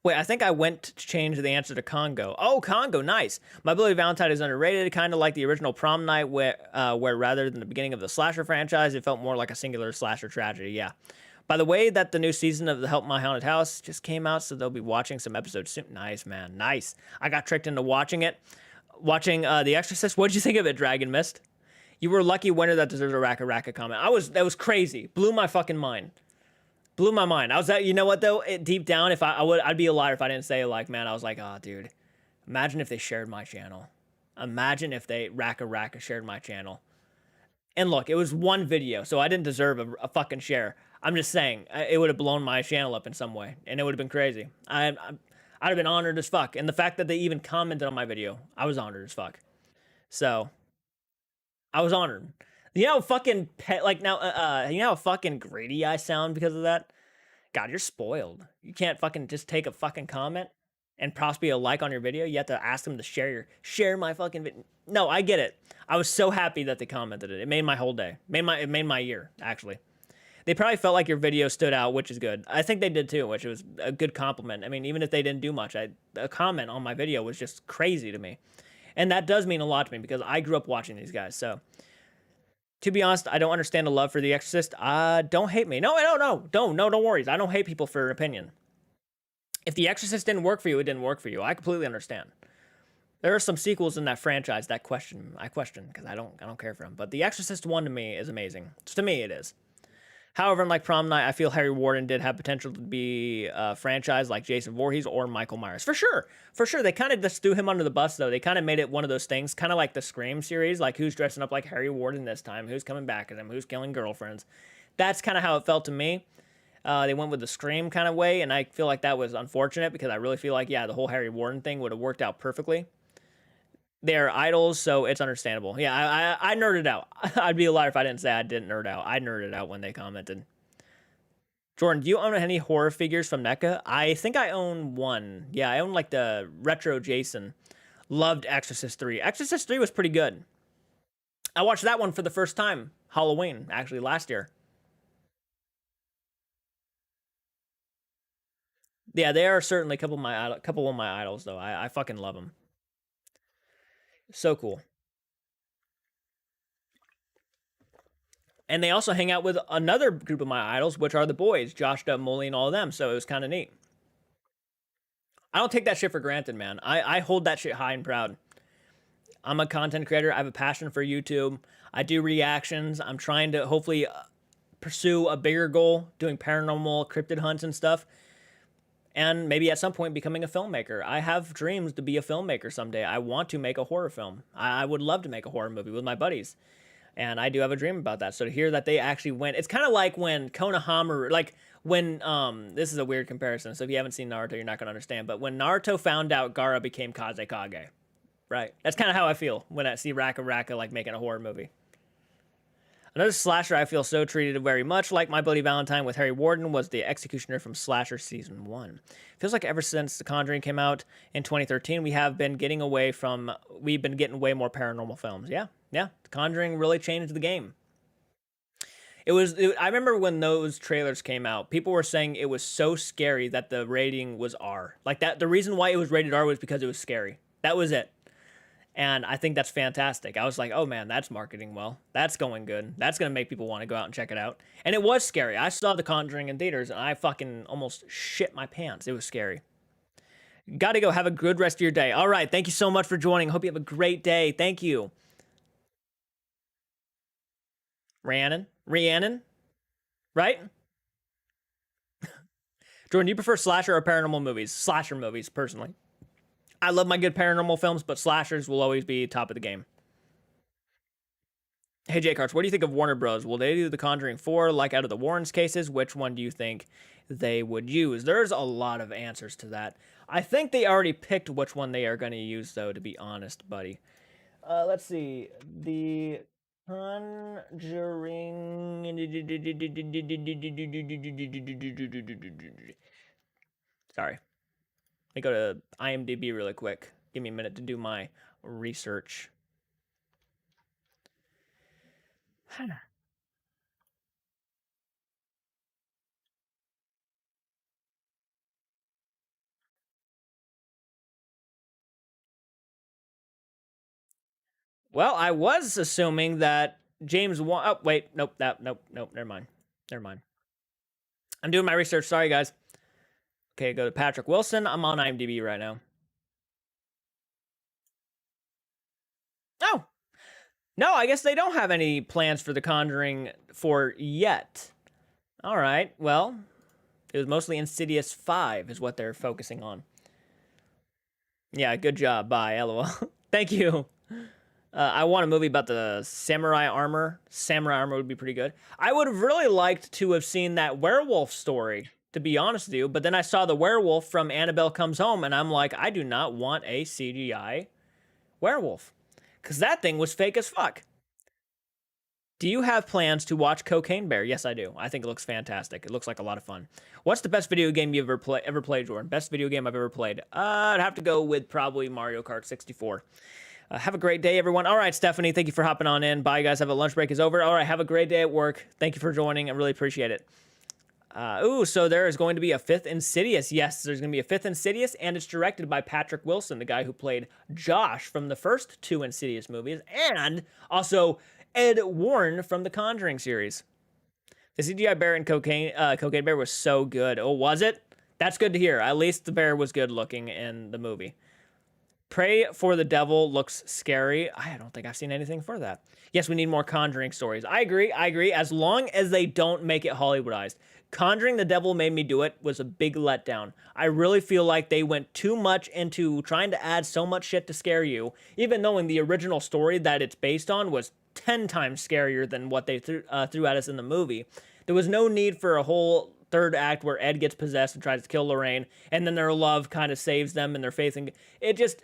Wait, I think I went to change the answer to Congo. Oh, Congo, nice. My Bloody Valentine is underrated, kind of like the original Prom Night, where rather than the beginning of the slasher franchise, it felt more like a singular slasher tragedy. Yeah. By the way, that the new season of the Help My Haunted House just came out, so they'll be watching some episodes soon. Nice, man, nice. I got tricked into watching it. Watching The Exorcist. What did you think of it, Dragon Mist? You were a lucky winner that deserves a Raka Raka comment. That was crazy. Blew my fucking mind. Blew my mind. I was at, you know what though? Deep down, if I'd be a liar if I didn't say like, man, I was like, oh, dude, imagine if they shared my channel. Imagine if they Raka Raka shared my channel. And look, it was one video, so I didn't deserve a fucking share. I'm just saying, it would have blown my channel up in some way, and it would have been crazy. I'd have been honored as fuck. And the fact that they even commented on my video, I was honored as fuck. So, I was honored. You know how fucking you know how fucking greedy I sound because of that? God, you're spoiled. You can't fucking just take a fucking comment and possibly a like on your video. You have to ask them to share my fucking video. No, I get it. I was so happy that they commented it. It made my whole day. It made my year, actually. They probably felt like your video stood out, which is good. I think they did too, which was a good compliment. I mean, even if they didn't do much, a comment on my video was just crazy to me. And that does mean a lot to me because I grew up watching these guys. So, to be honest, I don't understand the love for The Exorcist. Don't hate me. No, don't worry. I don't hate people for an opinion. If The Exorcist didn't work for you, it didn't work for you. I completely understand. There are some sequels in that franchise that I question because I don't care for them. But The Exorcist 1 to me is amazing. To me, it is. However, unlike Prom Night, I feel Harry Warden did have potential to be a franchise like Jason Voorhees or Michael Myers. For sure. For sure. They kind of just threw him under the bus, though. They kind of made it one of those things, kind of like the Scream series, like who's dressing up like Harry Warden this time, who's coming back at him, who's killing girlfriends. That's kind of how it felt to me. They went with the Scream kind of way, and I feel like that was unfortunate because I really feel like, yeah, the whole Harry Warden thing would have worked out perfectly. They're idols, so it's understandable. Yeah, I nerded out. I'd be a liar if I didn't say I didn't nerd out. I nerded out when they commented. Jordan, do you own any horror figures from NECA? I think I own one. Yeah, I own like the retro Jason. Loved Exorcist 3. Exorcist 3 was pretty good. I watched that one for the first time. Halloween, actually, last year. Yeah, they are certainly a couple of my idols, though. I fucking love them. So cool. And they also hang out with another group of my idols, which are the boys, Josh Dub, Molly, and all of them. So it was kind of neat. I don't take that shit for granted, man. I hold that shit high and proud. I'm a content creator. I have a passion for YouTube. I do reactions. I'm trying to hopefully pursue a bigger goal, doing paranormal cryptid hunts and stuff. And maybe at some point becoming a filmmaker. I have dreams to be a filmmaker someday. I want to make a horror film. I would love to make a horror movie with my buddies. And I do have a dream about that. So to hear that they actually went, it's kind of like when Konohamaru, like when, this is a weird comparison. So if you haven't seen Naruto, you're not going to understand. But when Naruto found out Gaara became Kazekage, right? That's kind of how I feel when I see Raka Raka like making a horror movie. Another slasher I feel so treated very much like My Bloody Valentine with Harry Warden was the Executioner from Slasher Season 1. Feels like ever since The Conjuring came out in 2013, we've been getting way more paranormal films. Yeah. The Conjuring really changed the game. I remember when those trailers came out, people were saying it was so scary that the rating was R. Like that, the reason why it was rated R was because it was scary. That was it. And I think that's fantastic. I was like, oh man, that's marketing well. That's going good. That's going to make people want to go out and check it out. And it was scary. I saw The Conjuring in theaters and I fucking almost shit my pants. It was scary. Got to go. Have a good rest of your day. All right. Thank you so much for joining. Hope you have a great day. Thank you. Rhiannon, right? Jordan, do you prefer slasher or paranormal movies? Slasher movies, personally. I love my good paranormal films, but slashers will always be top of the game. Hey, JCARTS, what do you think of Warner Bros? Will they do The Conjuring 4 like out of the Warrens cases? Which one do you think they would use? There's a lot of answers to that. I think they already picked which one they are going to use, though, to be honest, buddy. Let's see. The Conjuring. Sorry. Let me go to IMDb really quick. Give me a minute to do my research. Well, I was assuming that James Wan. Oh, wait. Nope. Nope. Never mind. Never mind. I'm doing my research. Sorry, guys. Okay, go to Patrick Wilson. I'm on IMDb right now. Oh, no, I guess they don't have any plans for The Conjuring 4 yet. All right, well, it was mostly Insidious 5 is what they're focusing on. Yeah, good job. Bye, LOL. Thank you. I want a movie about the samurai armor. Samurai armor would be pretty good. I would have really liked to have seen that werewolf story, to be honest with you. But then I saw the werewolf from Annabelle Comes Home, and I'm like, I do not want a CGI werewolf. Because that thing was fake as fuck. Do you have plans to watch Cocaine Bear? Yes, I do. I think it looks fantastic. It looks like a lot of fun. What's the best video game you've ever played, Jordan? Best video game I've ever played? I'd have to go with probably Mario Kart 64. Have a great day, everyone. All right, Stephanie, thank you for hopping on in. Bye, guys. Have a lunch break is over. All right, have a great day at work. Thank you for joining. I really appreciate it. So there is going to be a fifth Insidious. Yes, there's going to be a fifth Insidious, and it's directed by Patrick Wilson, the guy who played Josh from the first two Insidious movies, and also Ed Warren from the Conjuring series. The CGI bear in Cocaine Bear was so good. Oh, was it? That's good to hear. At least the bear was good looking in the movie. Pray for the Devil looks scary. I don't think I've seen anything for that. Yes, we need more Conjuring stories. I agree. As long as they don't make it Hollywoodized. Conjuring the Devil Made Me Do It was a big letdown. I really feel like they went too much into trying to add so much shit to scare you, even knowing the original story that it's based on was 10 times scarier than what they threw at us in the movie. There was no need for a whole third act where Ed gets possessed and tries to kill Lorraine, and then their love kind of saves them and their faith in it. Just,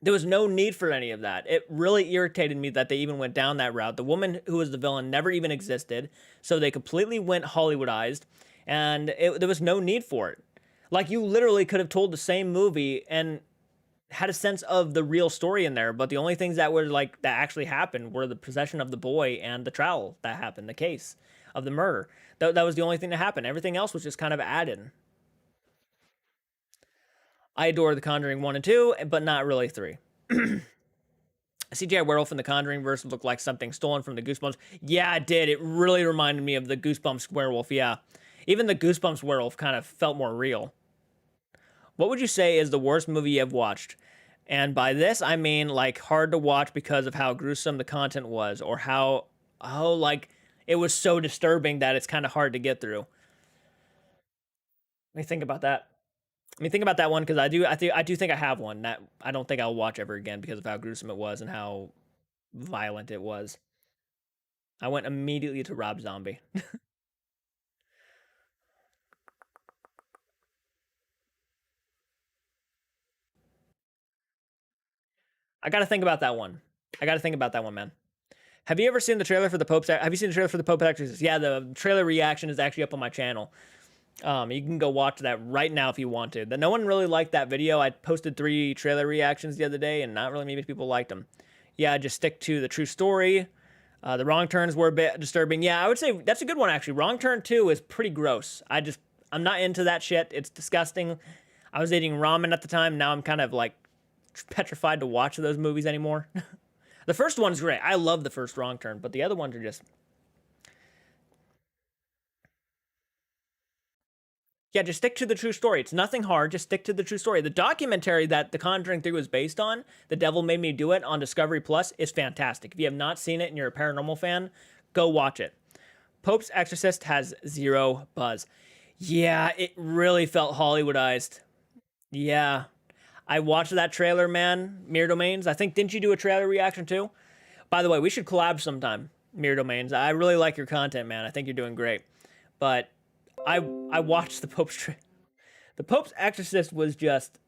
there was no need for any of that. It really irritated me that they even went down that route. The woman who was the villain never even existed, so they completely went Hollywoodized, and there was no need for it. Like, you literally could have told the same movie and had a sense of the real story in there, but the only things that were like that actually happened were the possession of the boy and the trial that happened, the case of the murder. That was the only thing that happened. Everything else was just kind of added. I adore The Conjuring 1 and 2, but not really 3. CGI werewolf in the Conjuring verse looked like something stolen from the Goosebumps. Yeah, it did. It really reminded me of the Goosebumps werewolf, yeah. Even the Goosebumps werewolf kind of felt more real. What would you say is the worst movie you have watched? And by this, I mean, like, hard to watch because of how gruesome the content was, or how like, it was so disturbing that it's kind of hard to get through. Let me think about that. Let me think about that one, because I do think I have one that I don't think I'll watch ever again because of how gruesome it was and how violent it was. I went immediately to Rob Zombie. I gotta think about that one. Man. Have you ever seen the trailer for the Pope's? Have you seen the trailer for the Pope Exorcist? Yeah, the trailer reaction is actually up on my channel. You can go watch that right now if you want to. No one really liked that video. I posted 3 trailer reactions the other day, and not really many people liked them. Yeah, just stick to the true story. The wrong turns were a bit disturbing. Yeah, I would say that's a good one actually. Wrong Turn 2 is pretty gross. I'm not into that shit. It's disgusting. I was eating ramen at the time. Now I'm kind of like petrified to watch those movies anymore. The first one's great. I love the first Wrong Turn, but the other ones are just, yeah, just stick to the true story. It's nothing hard. Just stick to the true story. The documentary that The Conjuring 3 was based on, The Devil Made Me Do It on Discovery Plus, is fantastic. If you have not seen it and you're a paranormal fan, go watch it. Pope's Exorcist has zero buzz. Yeah, it really felt Hollywoodized. Yeah. I watched that trailer, man. Mirror Domains. I think, didn't you do a trailer reaction too? By the way, we should collab sometime, Mirror Domains. I really like your content, man. I think you're doing great. But I watched the Pope's Exorcist was just,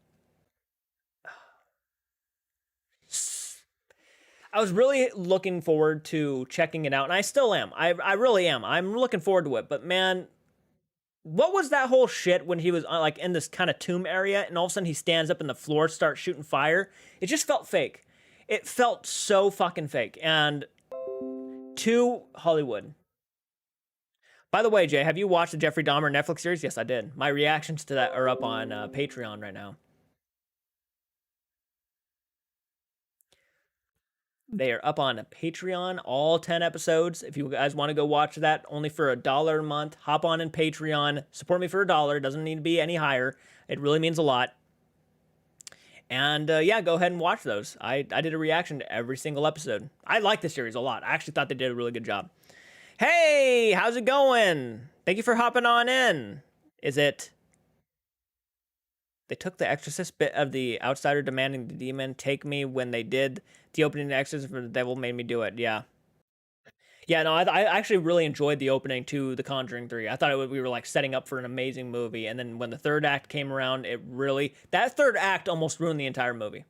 I was really looking forward to checking it out, and I still am. I really am. I'm looking forward to it. But man, what was that whole shit when he was like in this kind of tomb area, and all of a sudden he stands up and the floor starts shooting fire? It just felt fake. It felt so fucking fake and too Hollywood. By the way, Jay, have you watched the Jeffrey Dahmer Netflix series? Yes, I did. My reactions to that are up on Patreon right now. They are up on Patreon, all 10 episodes. If you guys want to go watch that, only for $1 a month, hop on in Patreon. Support me for $1. It doesn't need to be any higher. It really means a lot. And yeah, go ahead and watch those. I did a reaction to every single episode. I like the series a lot. I actually thought they did a really good job. Hey, how's it going? Thank you for hopping on in. Is it... They took the Exorcist bit of the outsider demanding the demon take me when they did the opening to Exorcist for the Devil Made Me Do It. Yeah. Yeah, no, I actually really enjoyed the opening to The Conjuring 3. I thought we were like setting up for an amazing movie. And then when the third act came around, that third act almost ruined the entire movie.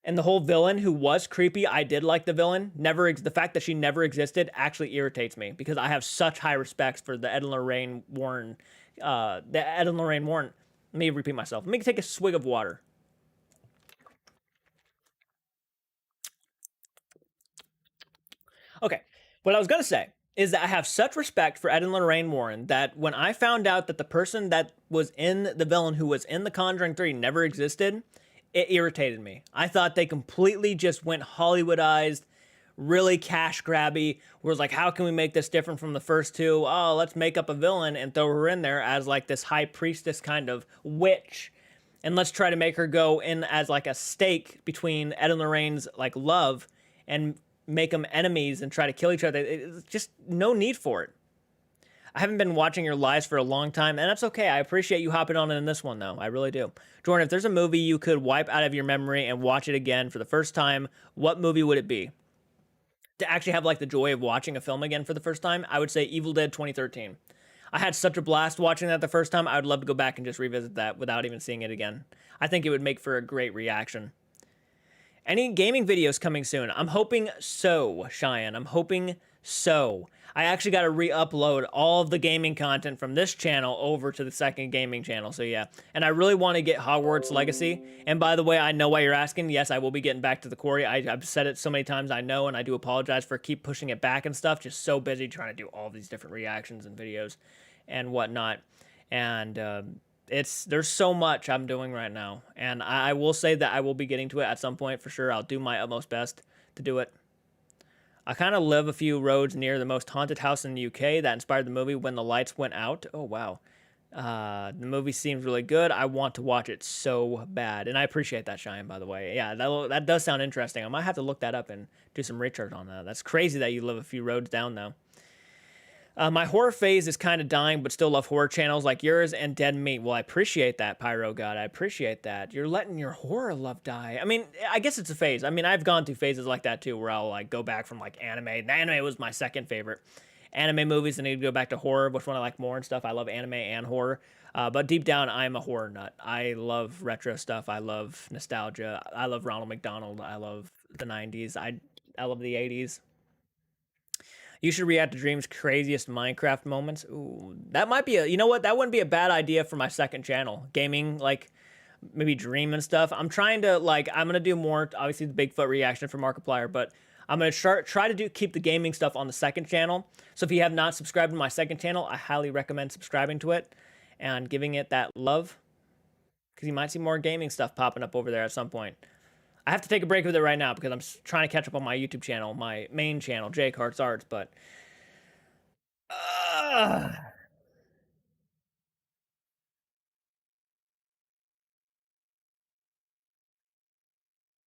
And the whole villain who was creepy, I did like the villain. The fact that she never existed actually irritates me because I have such high respect for the Ed and Lorraine Warren. Let me repeat myself. Let me take a swig of water. Okay, what I was going to say is that I have such respect for Ed and Lorraine Warren that when I found out that the person that was in the villain who was in The Conjuring 3 never existed, it irritated me. I thought they completely just went Hollywoodized, really cash grabby, where it's like, how can we make this different from the first two? Oh, let's make up a villain and throw her in there as like this high priestess kind of witch. And let's try to make her go in as like a stake between Ed and Lorraine's like love and make them enemies and try to kill each other. It's just no need for it. I haven't been watching your lives for a long time, and that's okay. I appreciate you hopping on in this one, though. I really do. Jordan, if there's a movie you could wipe out of your memory and watch it again for the first time, what movie would it be? To actually have like the joy of watching a film again for the first time, I would say Evil Dead 2013. I had such a blast watching that the first time. I would love to go back and just revisit that without even seeing it again. I think it would make for a great reaction. Any gaming videos coming soon? I'm hoping so, Cheyenne. I'm hoping so. I actually got to re-upload all of the gaming content from this channel over to the second gaming channel, so yeah. And I really want to get Hogwarts Legacy. And by the way, I know why you're asking. Yes, I will be getting back to the quarry. I've said it so many times, I know, and I do apologize for keep pushing it back and stuff. Just so busy trying to do all these different reactions and videos and whatnot. And there's so much I'm doing right now. And I will say that I will be getting to it at some point for sure. I'll do my utmost best to do it. I kind of live a few roads near the most haunted house in the UK that inspired the movie When the Lights Went Out. Oh, wow. The movie seems really good. I want to watch it so bad. And I appreciate that, Cheyenne, by the way. Yeah, that does sound interesting. I might have to look that up and do some research on that. That's crazy that you live a few roads down, though. My horror phase is kind of dying, but still love horror channels like yours and Dead Meat. Well, I appreciate that, Pyro God. I appreciate that. You're letting your horror love die. I mean, I guess it's a phase. I mean, I've gone through phases like that too, where I'll like go back from like anime. And anime was my second favorite. Anime movies, and then go back to horror, which one I like more and stuff. I love anime and horror. But deep down, I'm a horror nut. I love retro stuff. I love nostalgia. I love Ronald McDonald. I love the 90s. I love the 80s. You should react to Dream's craziest Minecraft moments. Ooh, that might be you know what? That wouldn't be a bad idea for my second channel. Gaming, like, maybe Dream and stuff. I'm trying to, like, I'm going to do more, obviously, the Bigfoot reaction for Markiplier, but I'm gonna try to keep the gaming stuff on the second channel. So if you have not subscribed to my second channel, I highly recommend subscribing to it and giving it that love, because you might see more gaming stuff popping up over there at some point. I have to take a break with it right now because I'm trying to catch up on my YouTube channel, my main channel, JCARTS Arts, but uh,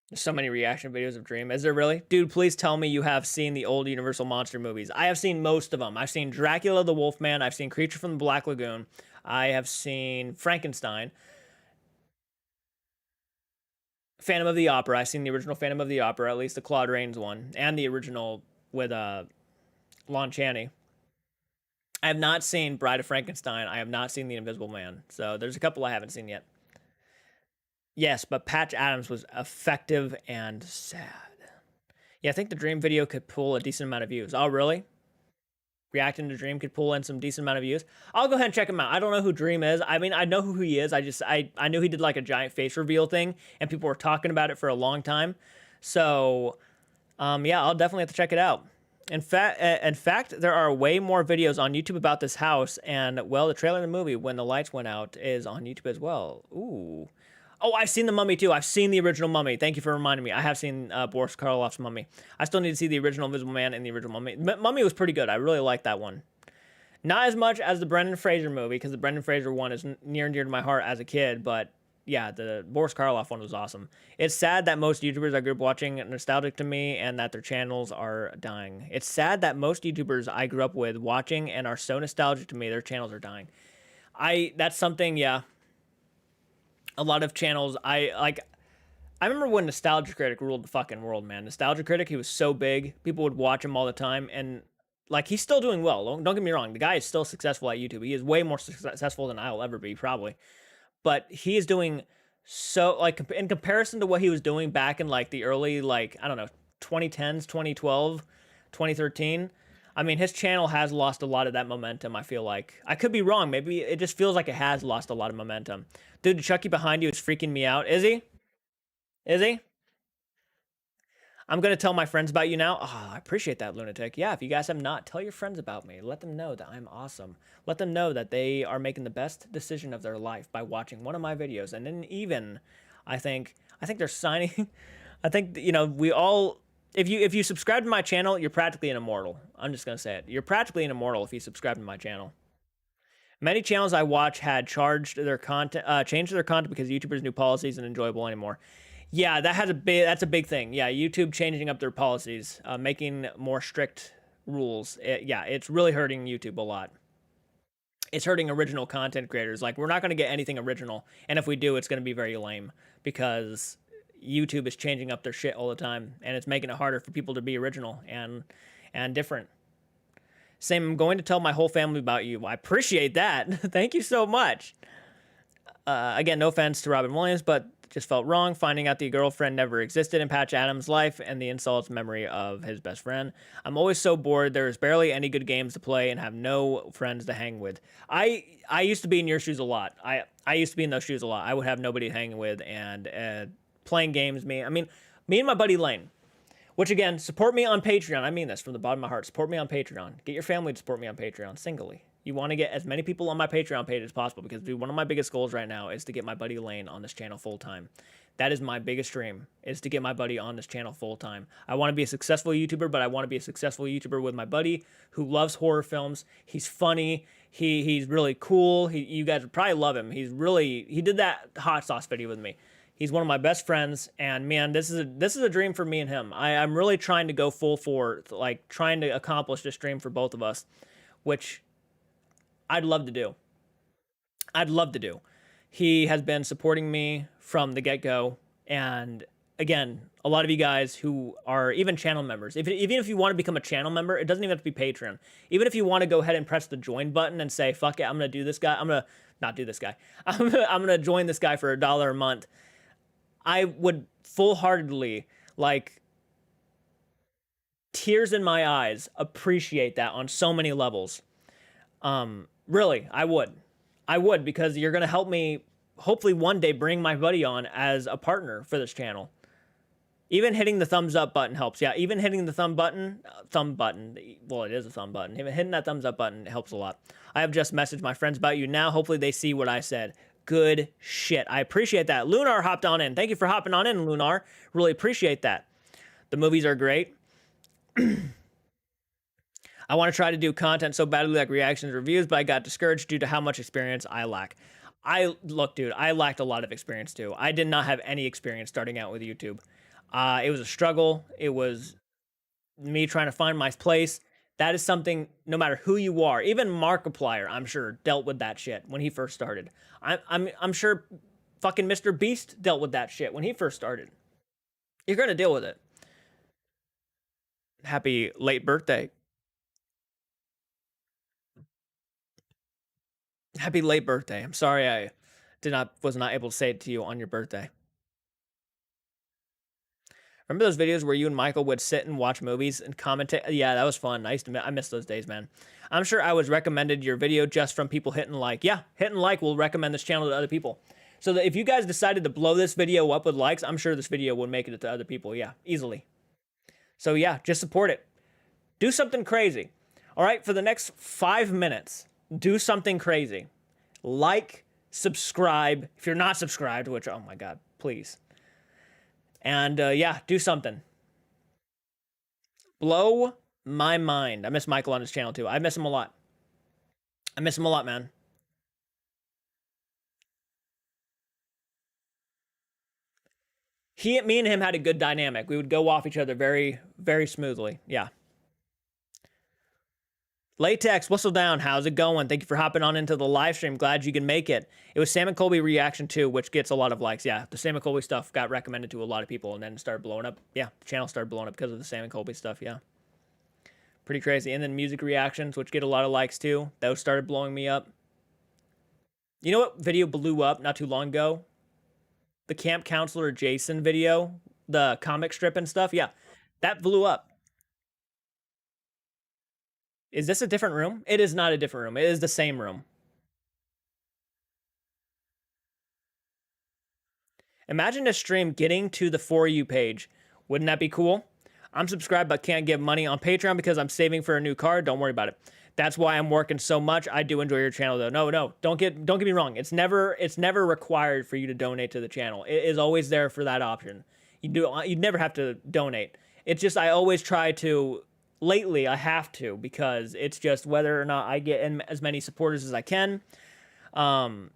there's so many reaction videos of Dream. Is there really? Dude, please tell me you have seen the old Universal Monster movies. I have seen most of them. I've seen Dracula the Wolfman. I've seen Creature from the Black Lagoon. I have seen Frankenstein. Phantom of the Opera. I've seen the original Phantom of the Opera, at least the Claude Rains one, and the original with Lon Chaney. I have not seen Bride of Frankenstein. I have not seen The Invisible Man. So there's a couple I haven't seen yet. Yes, but Patch Adams was effective and sad. Yeah, I think the Dream video could pull a decent amount of views. Oh, really? Reacting to Dream could pull in some decent amount of views. I'll go ahead and check him out. I don't know who Dream is. I mean, I know who he is. I knew he did like a giant face reveal thing, and people were talking about it for a long time. So, yeah, I'll definitely have to check it out. In fact, there are way more videos on YouTube about this house, and well, the trailer of the movie When the Lights Went Out is on YouTube as well. Ooh. Oh, I've seen The Mummy too. I've seen the original Mummy. Thank you for reminding me. I have seen Boris Karloff's Mummy. I still need to see the original Invisible Man and the original Mummy. Mummy was pretty good. I really liked that one. Not as much as the Brendan Fraser movie, because the Brendan Fraser one is near and dear to my heart as a kid, but yeah, the Boris Karloff one was awesome. It's sad that most YouTubers I grew up watching are nostalgic to me and that their channels are dying. It's sad that most YouTubers I grew up with watching and are so nostalgic to me, their channels are dying. That's something, yeah. A lot of channels, I remember when Nostalgia Critic ruled the fucking world, man. Nostalgia Critic, he was so big. People would watch him all the time. And, like, he's still doing well. Don't get me wrong. The guy is still successful at YouTube. He is way more successful than I'll ever be, probably. But he is doing so, like, in comparison to what he was doing back in, like, the early, like, I don't know, 2010s, 2012, 2013. I mean, his channel has lost a lot of that momentum, I feel like. I could be wrong. Maybe it just feels like it has lost a lot of momentum. Dude, Chucky behind you is freaking me out. Is he? Is he? I'm going to tell my friends about you now. Oh, I appreciate that, Lunatic. Yeah, if you guys have not, tell your friends about me. Let them know that I'm awesome. Let them know that they are making the best decision of their life by watching one of my videos. And then even, I think they're signing. I think, you know, we all... If you subscribe to my channel, you're practically an immortal. I'm just going to say it. You're practically an immortal if you subscribe to my channel. Many channels I watch had changed their content because YouTubers' new policies and enjoyable anymore. Yeah, that's a big thing. Yeah, YouTube changing up their policies, making more strict rules. Yeah, it's really hurting YouTube a lot. It's hurting original content creators. Like, we're not going to get anything original, and if we do, it's going to be very lame because YouTube is changing up their shit all the time, and it's making it harder for people to be original and different. Same, I'm going to tell my whole family about you. I appreciate that. Thank you so much. Again, no offense to Robin Williams, but just felt wrong finding out the girlfriend never existed in Patch Adams' life and the insults memory of his best friend. I'm always so bored. There is barely any good games to play and have no friends to hang with. I used to be in your shoes a lot. I used to be in those shoes a lot. I would have nobody to hang with, and playing games, me and my buddy Lane, which again, support me on Patreon. I mean this from the bottom of my heart. Support me on Patreon. Get your family to support me on Patreon singly. You want to get as many people on my Patreon page as possible because, dude, one of my biggest goals right now is to get my buddy Lane on this channel full time. That is my biggest dream, is to get my buddy on this channel full time. I want to be a successful YouTuber, but I want to be a successful YouTuber with my buddy who loves horror films. He's funny. He's really cool. You guys would probably love him. He did that hot sauce video with me. He's one of my best friends, and man, this is a dream for me and him. I'm really trying to go full for, like, trying to accomplish this dream for both of us, which I'd love to do. I'd love to do. He has been supporting me from the get-go, and again, a lot of you guys who are even channel members, even if you want to become a channel member, it doesn't even have to be Patreon. Even if you want to go ahead and press the join button and say, fuck it, I'm going to do this guy. I'm going to not do this guy. I'm going to join this guy for $1 a month. I would full-heartedly, like, tears in my eyes, appreciate that on so many levels. Really, I would. I would, because you're going to help me, hopefully one day, bring my buddy on as a partner for this channel. Even hitting the thumbs up button helps. Yeah, even hitting the thumb button. Well, it is a thumb button. Even hitting that thumbs up button helps a lot. I have just messaged my friends about you now. Hopefully they see what I said. Good shit. I appreciate that. Lunar hopped on in. Thank you for hopping on in, Lunar. Really appreciate that. The movies are great. I want to try to do content so badly like reactions, reviews, but I got discouraged due to how much experience I lack. Look, dude, I lacked a lot of experience too. I did not have any experience starting out with YouTube. It was a struggle. It was me trying to find my place. That is something, no matter who you are, even Markiplier, I'm sure, dealt with that shit when he first started. I'm sure fucking Mr. Beast dealt with that shit when he first started. You're gonna deal with it. Happy late birthday. Happy late birthday. I'm sorry I was not able to say it to you on your birthday. Remember those videos where you and Michael would sit and watch movies and commentate? Yeah, that was fun. I miss those days, man. I'm sure I was recommended your video just from people hitting like. Yeah, hitting like will recommend this channel to other people. So that if you guys decided to blow this video up with likes, I'm sure this video would make it to other people. Yeah, easily. So yeah, just support it. Do something crazy. All right, for the next 5 minutes, do something crazy. Like, subscribe. If you're not subscribed, which, oh my God, please. And yeah, do something. Blow my mind. I miss Michael on his channel too. I miss him a lot. I miss him a lot, man. Me and him had a good dynamic. We would go off each other very, very smoothly. Yeah. Latex, whistle down. How's it going? Thank you for hopping on into the live stream. Glad you can make it. It was Sam and Colby reaction too, which gets a lot of likes. Yeah, the Sam and Colby stuff got recommended to a lot of people and then started blowing up. Yeah, the channel started blowing up because of the Sam and Colby stuff. Yeah, pretty crazy. And then music reactions, which get a lot of likes too. Those started blowing me up. You know what video blew up not too long ago? The Camp Counselor Jason video, the comic strip and stuff. Yeah, that blew up. Is this a different room? It is not a different room. It is the same room. Imagine a stream getting to the For You page. Wouldn't that be cool? I'm subscribed but can't give money on Patreon because I'm saving for a new car. Don't worry about it. That's why I'm working so much. I do enjoy your channel though. No, don't get me wrong. It's never required for you to donate to the channel. It is always there for that option. You never have to donate. It's just I always try to. Lately, I have to because it's just whether or not I get in as many supporters as I can. Wow.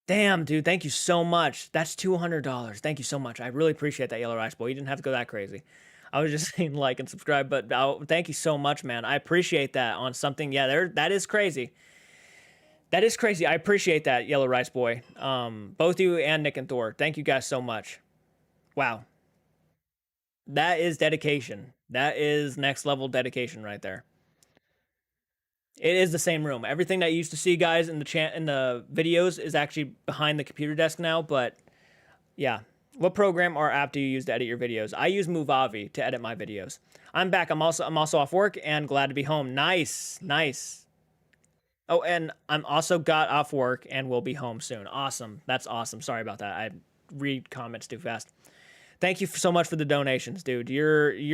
Damn, dude. Thank you so much. That's $200. Thank you so much. I really appreciate that, Yellow Rice Boy. You didn't have to go that crazy. I was just saying like and subscribe, but thank you so much, man. I appreciate that on something. Yeah, that is crazy. That is crazy. I appreciate that, Yellow Rice Boy. Both you and Nick and Thor. Thank you guys so much. Wow. That is dedication. That is next level dedication right there. It is the same room. Everything that you used to see, guys, in the videos is actually behind the computer desk now, but yeah. What program or app do you use to edit your videos? I use Movavi to edit my videos. I'm back. I'm also off work and glad to be home. Nice. Oh, and I'm also got off work and will be home soon. Awesome. That's awesome. Sorry about that. I read comments too fast. Thank you so much for the donations, dude. You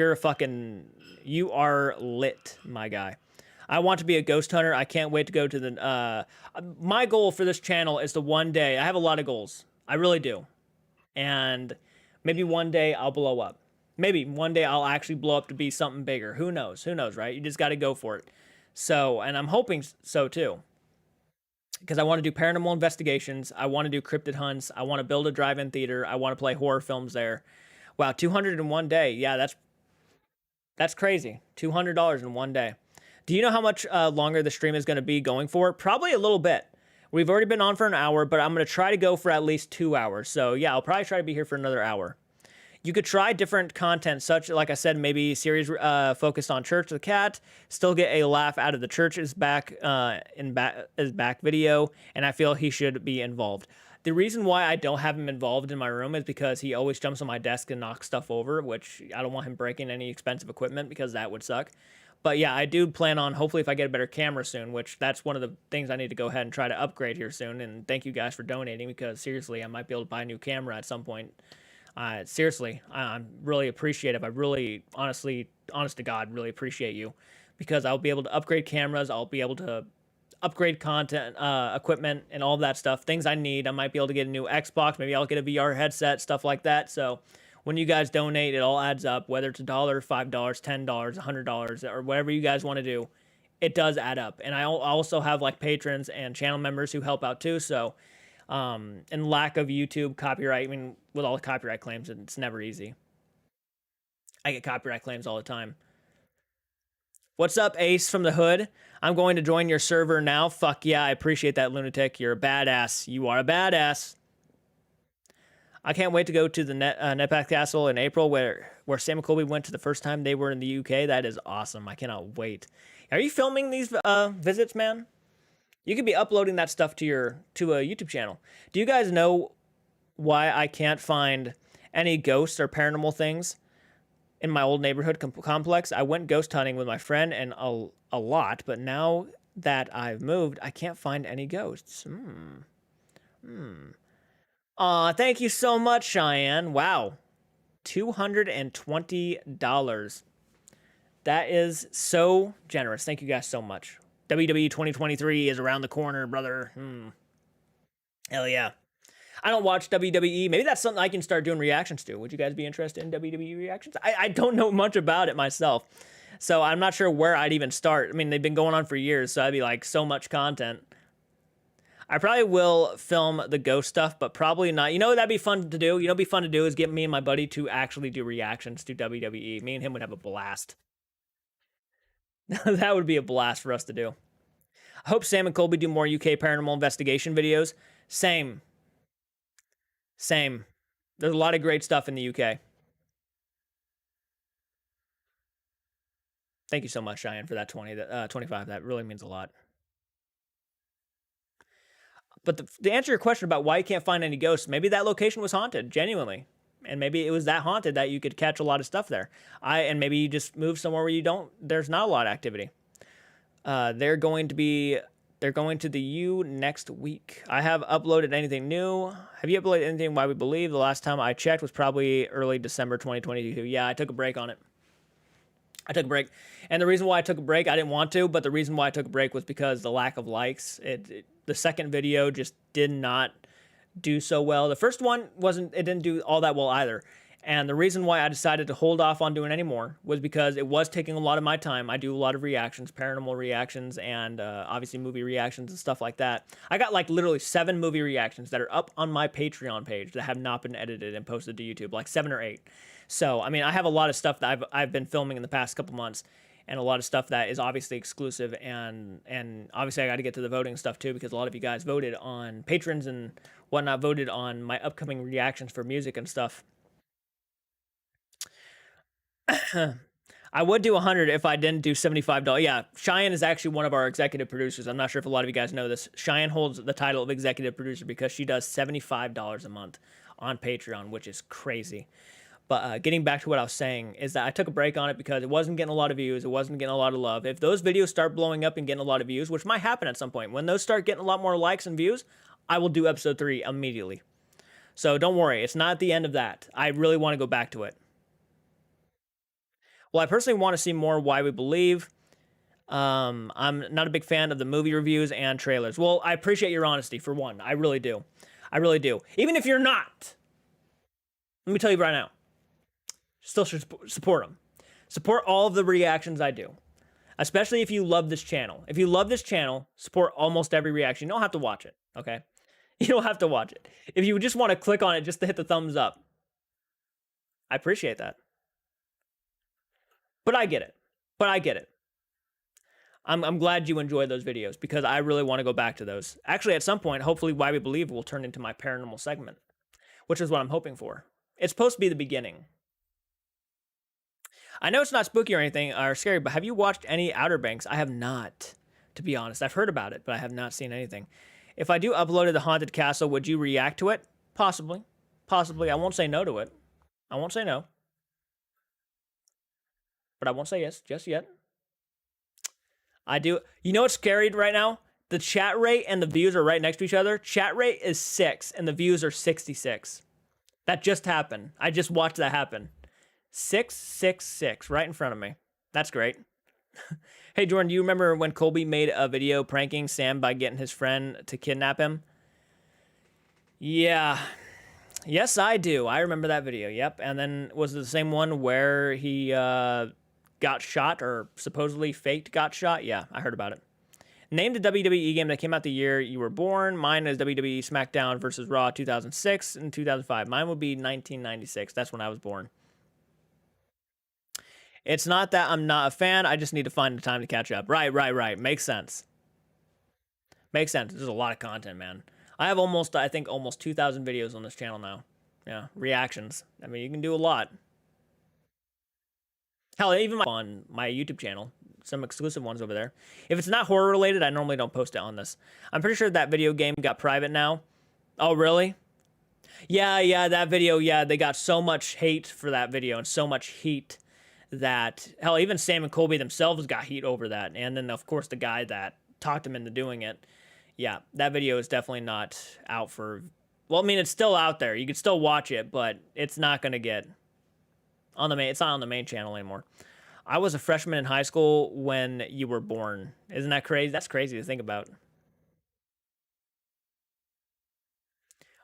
are lit, my guy. I want to be a ghost hunter. I can't wait to go to the, my goal for this channel is to one day, I have a lot of goals. I really do. And maybe one day I'll blow up. Maybe one day I'll actually blow up to be something bigger. Who knows, right? You just got to go for it. So, and I'm hoping so too. Because I want to do paranormal investigations. I want to do cryptid hunts. I want to build a drive-in theater. I want to play horror films there. Wow, 200 in one day. Yeah, that's crazy. $200 in one day. Do you know how much longer the stream is going to be going for? Probably a little bit. We've already been on for an hour, but I'm going to try to go for at least 2 hours. So yeah, I'll probably try to be here for another hour. You could try different content, such, like I said, maybe series focused on Church of the Cat, still get a laugh out of the Church is back video, and I feel he should be involved. The reason why I don't have him involved in my room is because he always jumps on my desk and knocks stuff over, which I don't want him breaking any expensive equipment because that would suck. But yeah, I do plan on, hopefully if I get a better camera soon, which that's one of the things I need to go ahead and try to upgrade here soon. And thank you guys for donating, because seriously, I might be able to buy a new camera at some point. Seriously, I'm really appreciative. I really, honestly, honest to God, really appreciate you, because I'll be able to upgrade cameras. I'll be able to upgrade content, equipment, and all of that stuff. Things I need. I might be able to get a new Xbox. Maybe I'll get a VR headset, stuff like that. So when you guys donate, it all adds up. Whether it's $1, $5, $10, $100, or whatever you guys want to do, it does add up. And I also have like patrons and channel members who help out too. So, in lack of YouTube copyright, I mean, with all the copyright claims, it's never easy. I get copyright claims all the time. What's up, Ace from the Hood? I'm going to join your server now. Fuck yeah, I appreciate that, Lunatic. You're a badass. You are a badass. I can't wait to go to the Netpath Castle in April, where Sam and Colby went to the first time they were in the UK. That is awesome. I cannot wait. Are you filming these visits, man? You could be uploading that stuff to a YouTube channel. Do you guys know why I can't find any ghosts or paranormal things in my old neighborhood complex? I went ghost hunting with my friend and a lot, but now that I've moved, I can't find any ghosts. Aw, thank you so much, Cheyenne. Wow. $220. That is so generous. Thank you guys so much. WWE 2023 is around the corner, brother. Hell yeah. I don't watch WWE. Maybe that's something I can start doing reactions to. Would you guys be interested in WWE reactions? I don't know much about it myself, so I'm not sure where I'd even start. I mean, they've been going on for years, so I'd be like, so much content. I probably will film the ghost stuff, but probably not. You know, that'd be fun to do. You know, what'd be fun to do is get me and my buddy to actually do reactions to WWE. Me and him would have a blast. That would be a blast for us to do. I hope Sam and Colby do more UK paranormal investigation videos. Same. There's a lot of great stuff in the UK. Thank you so much, Cheyenne, for that 25. That really means a lot. But to answer your question about why you can't find any ghosts, maybe that location was haunted, genuinely. And maybe it was that haunted that you could catch a lot of stuff there. And maybe you just move somewhere where there's not a lot of activity. They're going to the U next week. I have uploaded anything new. Have you uploaded anything Why We Believe? The last time I checked was probably early December 2022. Yeah, I took a break on it. I took a break. And the reason why I took a break, I didn't want to, but the reason why I took a break was because the lack of likes. The second video just did not do so well. The first one it didn't do all that well either. And the reason why I decided to hold off on doing any more was because it was taking a lot of my time. I do a lot of reactions, paranormal reactions, and obviously movie reactions and stuff like that. I got like literally 7 movie reactions that are up on my Patreon page that have not been edited and posted to YouTube, like 7 or 8. So, I mean, I have a lot of stuff that I've been filming in the past couple months, and a lot of stuff that is obviously exclusive, and obviously I got to get to the voting stuff too, because a lot of you guys voted on patrons and whatnot, voted on my upcoming reactions for music and stuff. I would do 100 if I didn't do $75. Yeah, Cheyenne is actually one of our executive producers. I'm not sure if a lot of you guys know this. Cheyenne holds the title of executive producer because she does $75 a month on Patreon, which is crazy. But getting back to what I was saying is that I took a break on it because it wasn't getting a lot of views. It wasn't getting a lot of love. If those videos start blowing up and getting a lot of views, which might happen at some point, when those start getting a lot more likes and views, I will do episode 3 immediately. So don't worry. It's not the end of that. I really want to go back to it. Well, I personally want to see more Why We Believe. I'm not a big fan of the movie reviews and trailers. Well, I appreciate your honesty, for one. I really do. I really do. Even if you're not, let me tell you right now, still should support them. Support all of the reactions I do, especially if you love this channel. If you love this channel, support almost every reaction. You don't have to watch it, okay? You don't have to watch it. If you just want to click on it just to hit the thumbs up, I appreciate that. But I get it. I'm glad you enjoy those videos because I really want to go back to those. Actually, at some point, hopefully Why We Believe will turn into my paranormal segment, which is what I'm hoping for. It's supposed to be the beginning. I know it's not spooky or anything or scary, but have you watched any Outer Banks? I have not, to be honest. I've heard about it, but I have not seen anything. If I do upload to the Haunted Castle, would you react to it? Possibly. Possibly. I won't say no to it. I won't say no. But I won't say yes just yet. I do. You know what's scary right now? The chat rate and the views are right next to each other. Chat rate is 6 and the views are 66. That just happened. I just watched that happen. 666 right in front of me. That's great. Hey, Jordan, do you remember when Colby made a video pranking Sam by getting his friend to kidnap him? Yeah. Yes, I do. I remember that video. Yep. And then was it the same one where he got shot or supposedly faked got shot? Yeah, I heard about it. Name the WWE game that came out the year you were born. Mine is WWE SmackDown versus Raw 2006 and 2005. Mine would be 1996. That's when I was born. It's not that I'm not a fan. I just need to find the time to catch up. Right. Makes sense. Makes sense. There's a lot of content, man. I have I think almost 2,000 videos on this channel now. Yeah, reactions. I mean, you can do a lot. Hell, even on my YouTube channel, some exclusive ones over there. If it's not horror related, I normally don't post it on this. I'm pretty sure that video game got private now. Oh, really? Yeah, that video, yeah, they got so much hate for that video and so much heat that, hell, even Sam and Colby themselves got heat over that. And then, of course, the guy that talked him into doing it. Yeah, that video is definitely not out for... Well, I mean, it's still out there. You can still watch it, but it's not going to get on the main... It's not on the main channel anymore. I was a freshman in high school when you were born. Isn't that crazy? That's crazy to think about.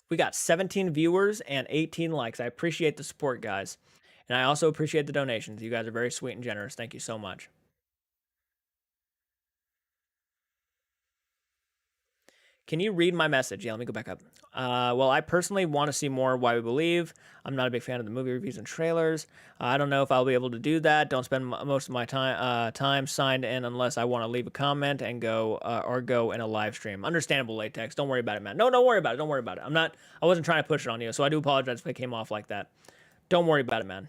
We got 17 viewers and 18 likes. I appreciate the support, guys. And I also appreciate the donations. You guys are very sweet and generous. Thank you so much. Can you read my message? Yeah, let me go back up. Well, I personally want to see more Why We Believe. I'm not a big fan of the movie reviews and trailers. I don't know if I'll be able to do that. Don't spend most of my time signed in unless I want to leave a comment and go or go in a live stream. Understandable, Latex. Don't worry about it, man. No, don't worry about it. Don't worry about it. I wasn't trying to push it on you, so I do apologize if it came off like that. Don't worry about it, man.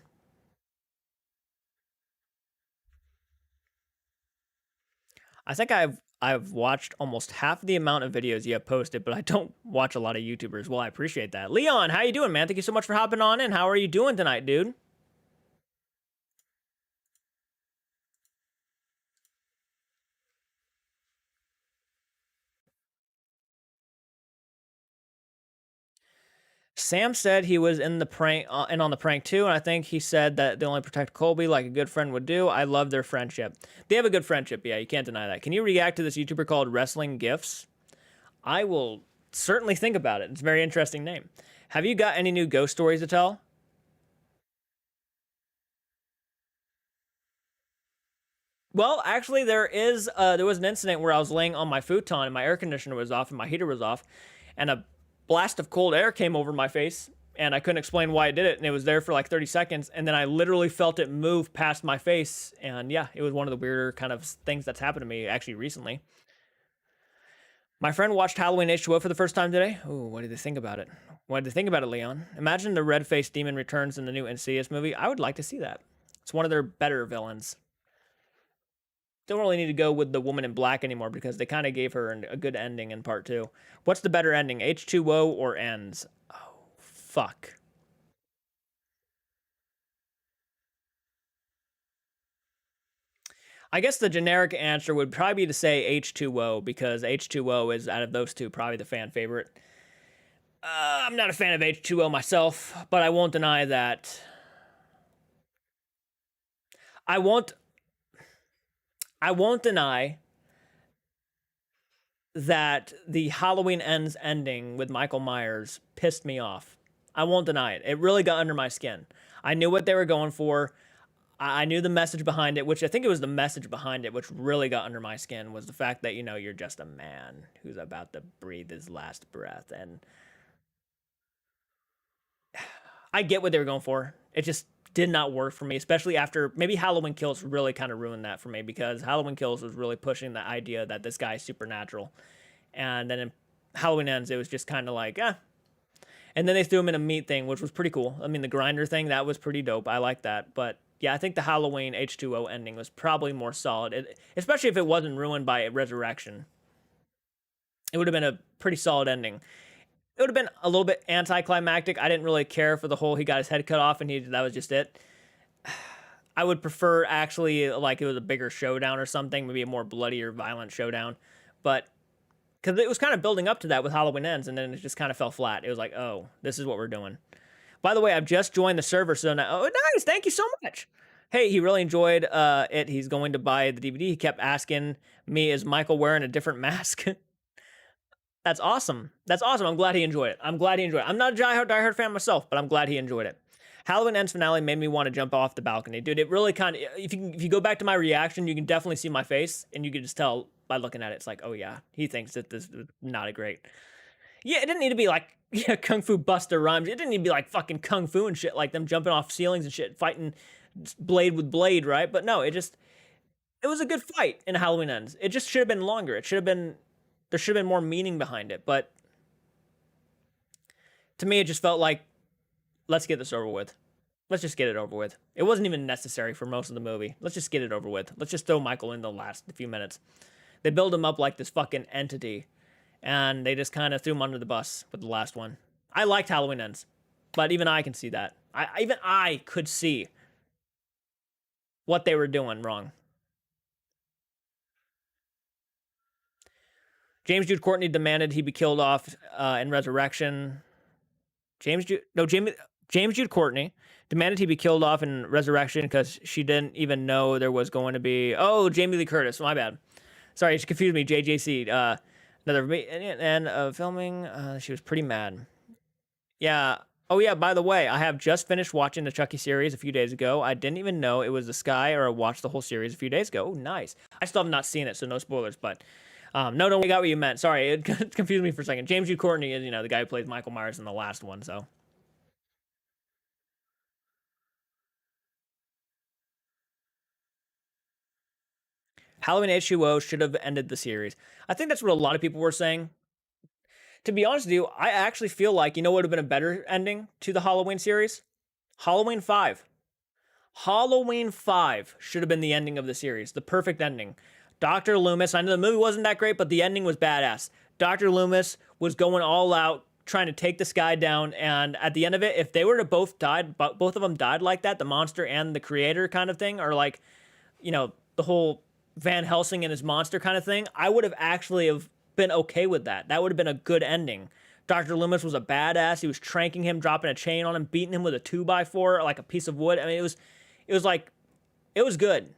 I think I've watched almost half the amount of videos you have posted, but I don't watch a lot of YouTubers. Well, I appreciate that. Leon, how you doing, man? Thank you so much for hopping on in. How are you doing tonight, dude? Sam said he was in the prank and on the prank too, and I think he said that they only protect Colby like a good friend would do. I love their friendship. They have a good friendship, yeah, you can't deny that. Can you react to this YouTuber called Wrestling Gifts? I will certainly think about it. It's a very interesting name. Have you got any new ghost stories to tell? Well, actually, there was an incident where I was laying on my futon and my air conditioner was off and my heater was off, and a blast of cold air came over my face, and I couldn't explain why it did it, and it was there for like 30 seconds, and then I literally felt it move past my face, and yeah, it was one of the weirder kind of things that's happened to me actually recently. My friend watched Halloween H2O for the first time today. Ooh, what did they think about it? What did they think about it, Leon? Imagine the red-faced demon returns in the new Insidious movie. I would like to see that. It's one of their better villains. Don't really need to go with the woman in black anymore because they kind of gave her a good ending in part 2. What's the better ending, H2O or Ends? Oh, fuck. I guess the generic answer would probably be to say H2O because H2O is, out of those two, probably the fan favorite. I'm not a fan of H2O myself, but I won't deny that. I won't deny that the Halloween Ends ending with Michael Myers pissed me off. I won't deny it. It really got under my skin. I knew what they were going for. I knew the message behind it, which I think it was the message behind it, which really got under my skin, was the fact that, you know, you're just a man who's about to breathe his last breath. And I get what they were going for. It just did not work for me, especially after maybe Halloween Kills really kind of ruined that for me because Halloween Kills was really pushing the idea that this guy is supernatural. And then in Halloween Ends, it was just kind of like, And then they threw him in a meat thing, which was pretty cool. I mean, the grinder thing, that was pretty dope. I like that. But yeah, I think the Halloween H2O ending was probably more solid, especially if it wasn't ruined by resurrection. It would have been a pretty solid ending. It would have been a little bit anticlimactic. I didn't really care for the whole he got his head cut off and that was just it. I would prefer actually like it was a bigger showdown or something, maybe a more bloody or violent showdown. But because it was kind of building up to that with Halloween Ends, and then it just kind of fell flat. It was like, oh, this is what we're doing. By the way, I've just joined the server, so now, oh, nice, thank you so much. Hey, he really enjoyed it. He's going to buy the DVD. He kept asking me, is Michael wearing a different mask? That's awesome. That's awesome. I'm glad he enjoyed it. I'm glad he enjoyed it. I'm not a diehard fan myself, but I'm glad he enjoyed it. Halloween Ends finale made me want to jump off the balcony. Dude, it really kind of, if you go back to my reaction, you can definitely see my face, and you can just tell by looking at it. It's like, oh yeah, he thinks that this is not a great. Yeah, it didn't need to be like Kung Fu Buster Rhymes. It didn't need to be like fucking Kung Fu and shit, like them jumping off ceilings and shit, fighting blade with blade, right? But no, it was a good fight in Halloween Ends. It just should have been longer. It should have been, there should have been more meaning behind it. But to me, it just felt like, let's get this over with. Let's just get it over with. It wasn't even necessary for most of the movie. Let's just get it over with. Let's just throw Michael in the last few minutes. They build him up like this fucking entity, and they just kind of threw him under the bus with the last one. I liked Halloween Ends, but even I can see that. Even I could see what they were doing wrong. James Jude Courtney demanded he be killed off in Resurrection. James Jude Courtney demanded he be killed off in Resurrection because she didn't even know there was going to be. Oh, Jamie Lee Curtis. My bad. Sorry, she confused me. JJC. Another filming. She was pretty mad. Yeah. Oh yeah. By the way, I have just finished watching the Chucky series a few days ago. I didn't even know it was the Sky, or I watched the whole series a few days ago. Oh, nice. I still have not seen it, so no spoilers. But no, don't. I got what you meant. Sorry, it confused me for a second. James Jude Courtney is, the guy who plays Michael Myers in the last one. So. Halloween H2O should have ended the series. I think that's what a lot of people were saying. To be honest with you, I actually feel like, what would have been a better ending to the Halloween series? Halloween 5. Halloween 5 should have been the ending of the series. The perfect ending. Dr. Loomis, I know the movie wasn't that great, but the ending was badass. Dr. Loomis was going all out, trying to take this guy down, and at the end of it, if they were to both of them died like that, the monster and the creator kind of thing, or like, the whole Van Helsing and his monster kind of thing, I would have actually have been okay with that. That would have been a good ending. Dr. Loomis was a badass. He was tranking him, dropping a chain on him, beating him with a 2x4, like a piece of wood. I mean, it was good.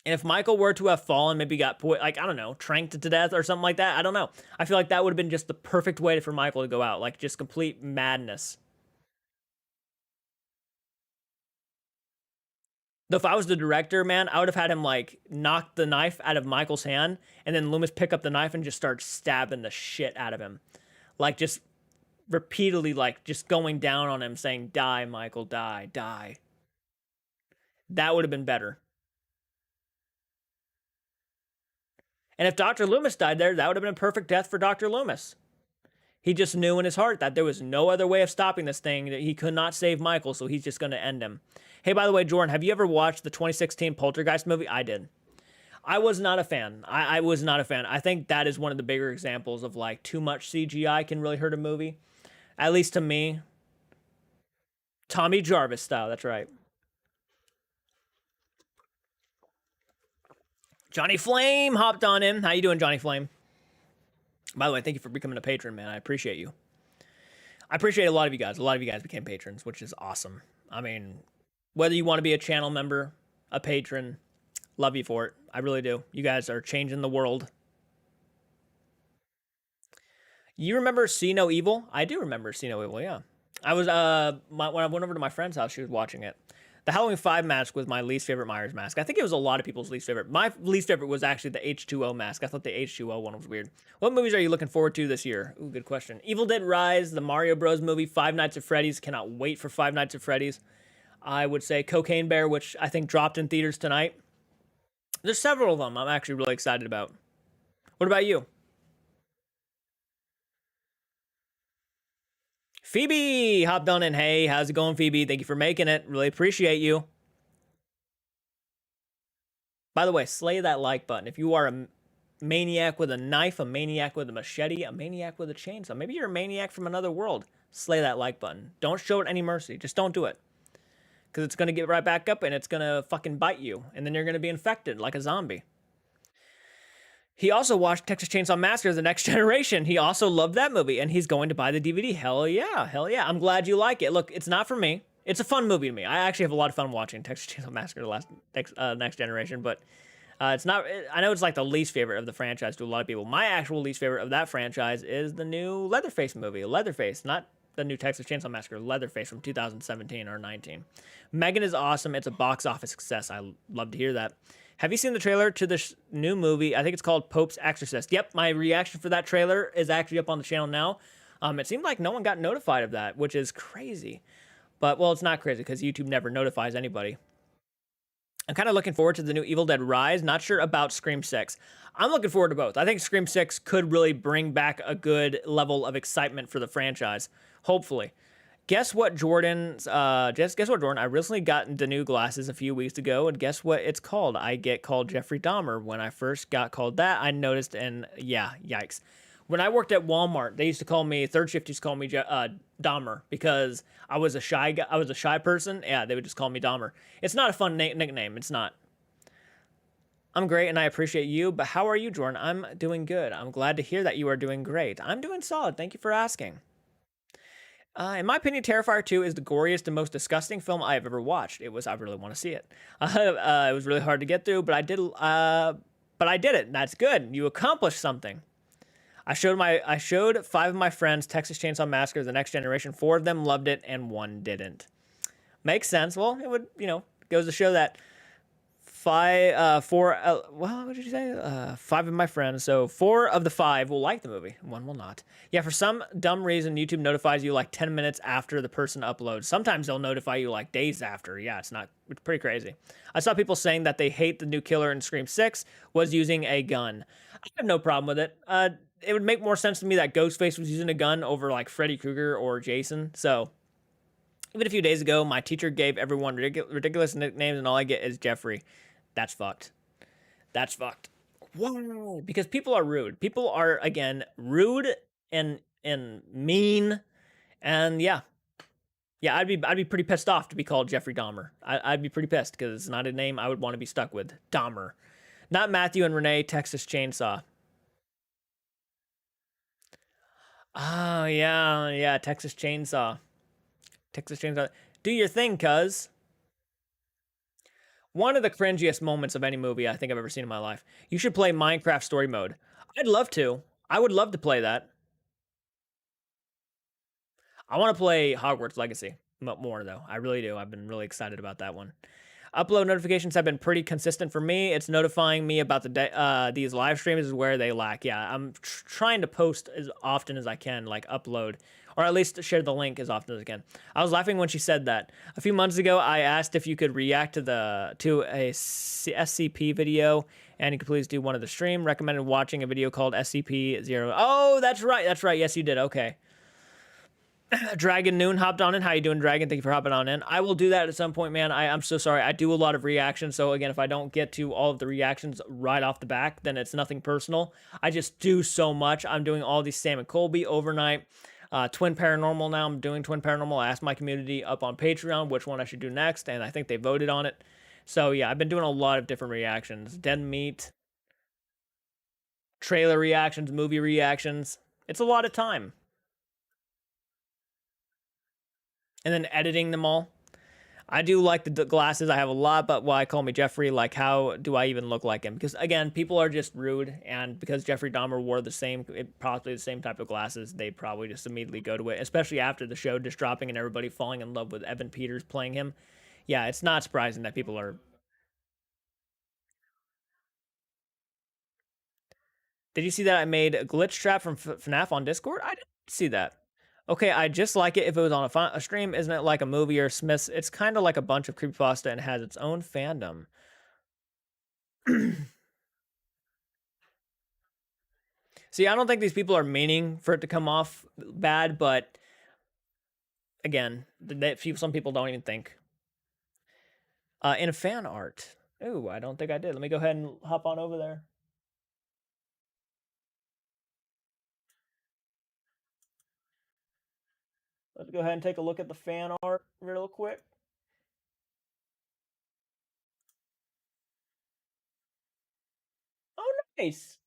And if Michael were to have fallen, maybe got, I don't know, tranked to death or something like that, I don't know. I feel like that would have been just the perfect way for Michael to go out, like just complete madness. Though if I was the director, man, I would have had him like knock the knife out of Michael's hand, and then Loomis pick up the knife and just start stabbing the shit out of him. Like just repeatedly, like just going down on him saying, die, Michael, die, die. That would have been better. And if Dr. Loomis died there, that would have been a perfect death for Dr. Loomis. He just knew in his heart that there was no other way of stopping this thing, that he could not save Michael, so he's just going to end him. Hey, by the way, Jordan, have you ever watched the 2016 Poltergeist movie? I did. I was not a fan. I was not a fan. I think that is one of the bigger examples of like too much CGI can really hurt a movie. At least to me. Tommy Jarvis style, that's right. Johnny Flame hopped on in. How you doing, Johnny Flame? By the way, thank you for becoming a patron, man. I appreciate you. I appreciate a lot of you guys. A lot of you guys became patrons, which is awesome. I mean, whether you want to be a channel member, a patron, love you for it. I really do. You guys are changing the world. You remember See No Evil? I do remember See No Evil, yeah. I was, when I went over to my friend's house, she was watching it. The Halloween 5 mask was my least favorite Myers mask. I think it was a lot of people's least favorite. My least favorite was actually the H2O mask. I thought the H2O one was weird. What movies are you looking forward to this year? Ooh, good question. Evil Dead Rise, the Mario Bros. Movie, Five Nights at Freddy's. Cannot wait for Five Nights at Freddy's. I would say Cocaine Bear, which I think dropped in theaters tonight. There's several of them I'm actually really excited about. What about you? Phoebe hopped on in. Hey, how's it going, Phoebe? Thank you for making it. Really appreciate you. By the way, slay that like button. If you are a maniac with a knife, a maniac with a machete, a maniac with a chainsaw, maybe you're a maniac from another world, slay that like button. Don't show it any mercy. Just don't do it. because it's going to get right back up and it's going to fucking bite you. And then you're going to be infected like a zombie. He also watched Texas Chainsaw Massacre: The Next Generation. He also loved that movie, and he's going to buy the DVD. Hell yeah, hell yeah. I'm glad you like it. Look, it's not for me. It's a fun movie to me. I actually have a lot of fun watching Texas Chainsaw Massacre: Next Generation, but it's not. I know it's like the least favorite of the franchise to a lot of people. My actual least favorite of that franchise is the new Leatherface movie. Leatherface, not the new Texas Chainsaw Massacre. Leatherface from 2017 or 19. Megan is awesome. It's a box office success. I love to hear that. Have you seen the trailer to this new movie? I think it's called Pope's Exorcist. Yep, my reaction for that trailer is actually up on the channel now. It seemed like no one got notified of that, which is crazy. But, well, it's not crazy because YouTube never notifies anybody. I'm kind of looking forward to the new Evil Dead Rise. Not sure about Scream 6. I'm looking forward to both. I think Scream 6 could really bring back a good level of excitement for the franchise. Hopefully. Guess what, Jordan? Guess what, Jordan? I recently got the new glasses a few weeks ago, and guess what it's called? I get called Jeffrey Dahmer. When I first got called that, I noticed, and yeah, yikes. When I worked at Walmart, they used to call me, third shift used to call me Dahmer because I was a shy guy. I was a shy person. Yeah, they would just call me Dahmer. It's not a fun nickname. It's not. I'm great, and I appreciate you, but how are you, Jordan? I'm doing good. I'm glad to hear that you are doing great. I'm doing solid. Thank you for asking. In my opinion, Terrifier 2 is the goriest and most disgusting film I have ever watched. I really want to see it. It was really hard to get through, but I did it, and that's good. You accomplished something. I showed 5 of my friends Texas Chainsaw Massacre: The Next Generation. 4 of them loved it, and 1 didn't. Makes sense. Well, it would, goes to show that what did you say? 5 of my friends. So 4 of the 5 will like the movie. 1 will not. Yeah, for some dumb reason, YouTube notifies you like 10 minutes after the person uploads. Sometimes they'll notify you like days after. Yeah, it's pretty crazy. I saw people saying that they hate the new killer in Scream 6 was using a gun. I have no problem with it. It would make more sense to me that Ghostface was using a gun over like Freddy Krueger or Jason. So even a few days ago, my teacher gave everyone ridiculous nicknames, and all I get is Jeffrey. That's fucked. That's fucked. Whoa. Because people are rude. People are, again, rude and mean. And yeah. Yeah, I'd be pretty pissed off to be called Jeffrey Dahmer. I'd be pretty pissed because it's not a name I would want to be stuck with. Dahmer. Not Matthew and Renee, Texas Chainsaw. Oh, yeah. Yeah, Texas Chainsaw. Texas Chainsaw. Do your thing, cuz. One of the cringiest moments of any movie I think I've ever seen in my life. You should play Minecraft story mode. I'd love to. I would love to play that. I want to play Hogwarts Legacy more, though. I really do. I've been really excited about that one. Upload notifications have been pretty consistent for me. It's notifying me about these live streams is where they lack. Yeah, I'm trying to post as often as I can, like upload, or at least share the link as often as I can. I was laughing when she said that. A few months ago, I asked if you could react to a SCP video, and you could please do one of the stream. Recommended watching a video called SCP-0. Oh, that's right. That's right. Yes, you did. Okay. Dragon Noon hopped on in. How you doing, Dragon? Thank you for hopping on in. I will do that at some point, man. I'm so sorry. I do a lot of reactions, so again, if I don't get to all of the reactions right off the back, then it's nothing personal. I just do so much. I'm doing all these Sam and Colby overnight. Twin Paranormal now. I'm doing Twin Paranormal. I asked my community up on Patreon which one I should do next, and I think they voted on it. So yeah, I've been doing a lot of different reactions. Dead Meat, trailer reactions, movie reactions. It's a lot of time. And then editing them all. I do like the glasses. I have a lot, but why call me Jeffrey? Like, how do I even look like him? Because again, people are just rude, and because Jeffrey Dahmer wore probably the same type of glasses, they probably just immediately go to it. Especially after the show just dropping and everybody falling in love with Evan Peters playing him. Yeah, it's not surprising that people are. Did you see that I made a glitch trap from FNAF on Discord? I didn't see that. Okay, I just like it if it was on a stream. Isn't it like a movie or Smith's? It's kind of like a bunch of creepypasta and has its own fandom. See, I don't think these people are meaning for it to come off bad, but again, some people don't even think. In fan art. Ooh, I don't think I did. Let me go ahead and hop on over there. Let's go ahead and take a look at the fan art real quick. Nice.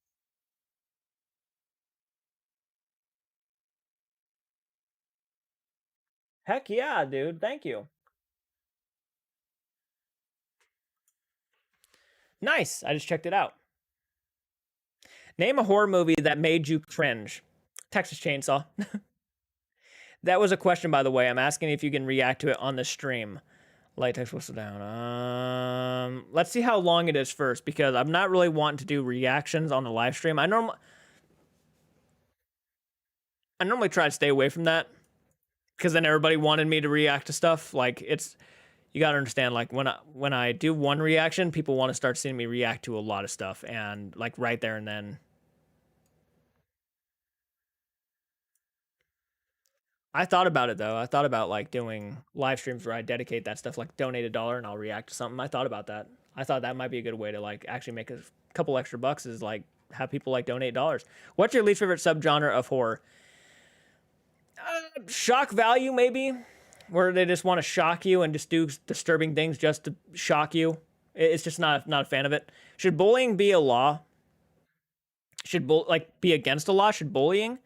Heck yeah, dude. Thank you. Nice. I just checked it out. Name a horror movie that made you cringe. Texas Chainsaw. That was a question, by the way. I'm asking if you can react to it on the stream. Light text whistle down. Let's see how long it is first, because I'm not really wanting to do reactions on the live stream. I normally try to stay away from that, because then everybody wanted me to react to stuff. Like, it's, you gotta understand, like, when I do one reaction, people want to start seeing me react to a lot of stuff, and like right there and then. I thought about it though. I thought about like doing live streams where I dedicate that stuff, like donate $1 and I'll react to something. I thought about that. I thought that might be a good way to like actually make a couple extra bucks, is like have people like donate dollars. What's your least favorite subgenre of horror? Shock value, maybe, where they just want to shock you and just do disturbing things just to shock you. It's just not a fan of it. Should bullying be a law? Should like be against a law? Should bullying?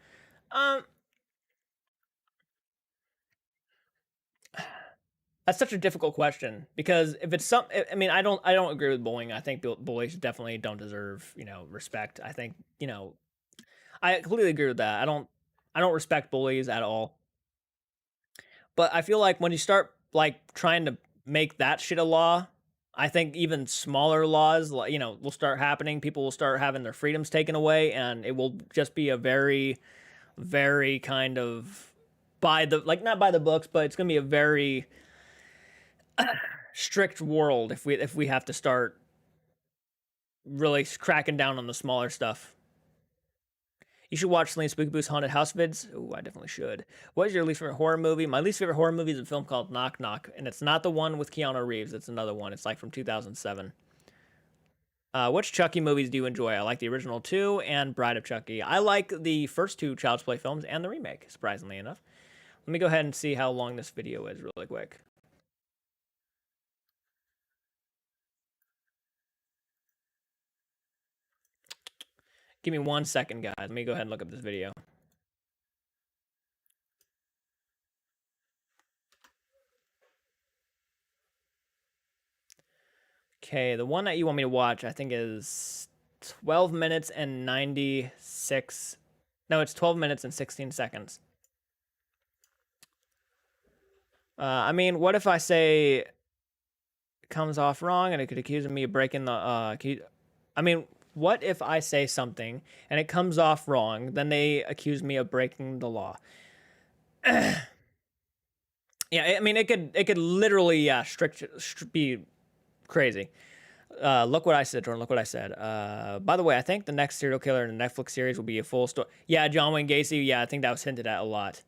Um, That's such a difficult question, because if it's some, I mean, I don't agree with bullying. I think bullies definitely don't deserve, respect. I think, I completely agree with that. I don't respect bullies at all. But I feel like when you start like trying to make that shit a law, I think even smaller laws, like, will start happening. People will start having their freedoms taken away, and it will just be a very, very kind of by the, like, not by the books, but it's gonna be a very strict world if we have to start really cracking down on the smaller stuff. You should watch Celine Spooky Boo's Haunted House vids. Ooh, I definitely should. What is your least favorite horror movie? My least favorite horror movie is a film called Knock Knock, and it's not the one with Keanu Reeves. It's another one. It's like from 2007. Which Chucky movies do you enjoy? I like the original two and Bride of Chucky. I like the first two Child's Play films and the remake, surprisingly enough. Let me go ahead and see how long this video is really quick. Give me 1 second, guys. Let me go ahead and look up this video. Okay, the one that you want me to watch, I think, is 12 minutes and 96. No, it's 12 minutes and 16 seconds. I mean, what if I say it comes off wrong and it could accuse me of breaking the. I mean, what if I say something and it comes off wrong? Then they accuse me of breaking the law. Yeah, I mean, it could literally, yeah, be crazy. Look what I said, Jordan. Look what I said. By the way, I think the next serial killer in the Netflix series will be a full story. Yeah, John Wayne Gacy. Yeah, I think that was hinted at a lot.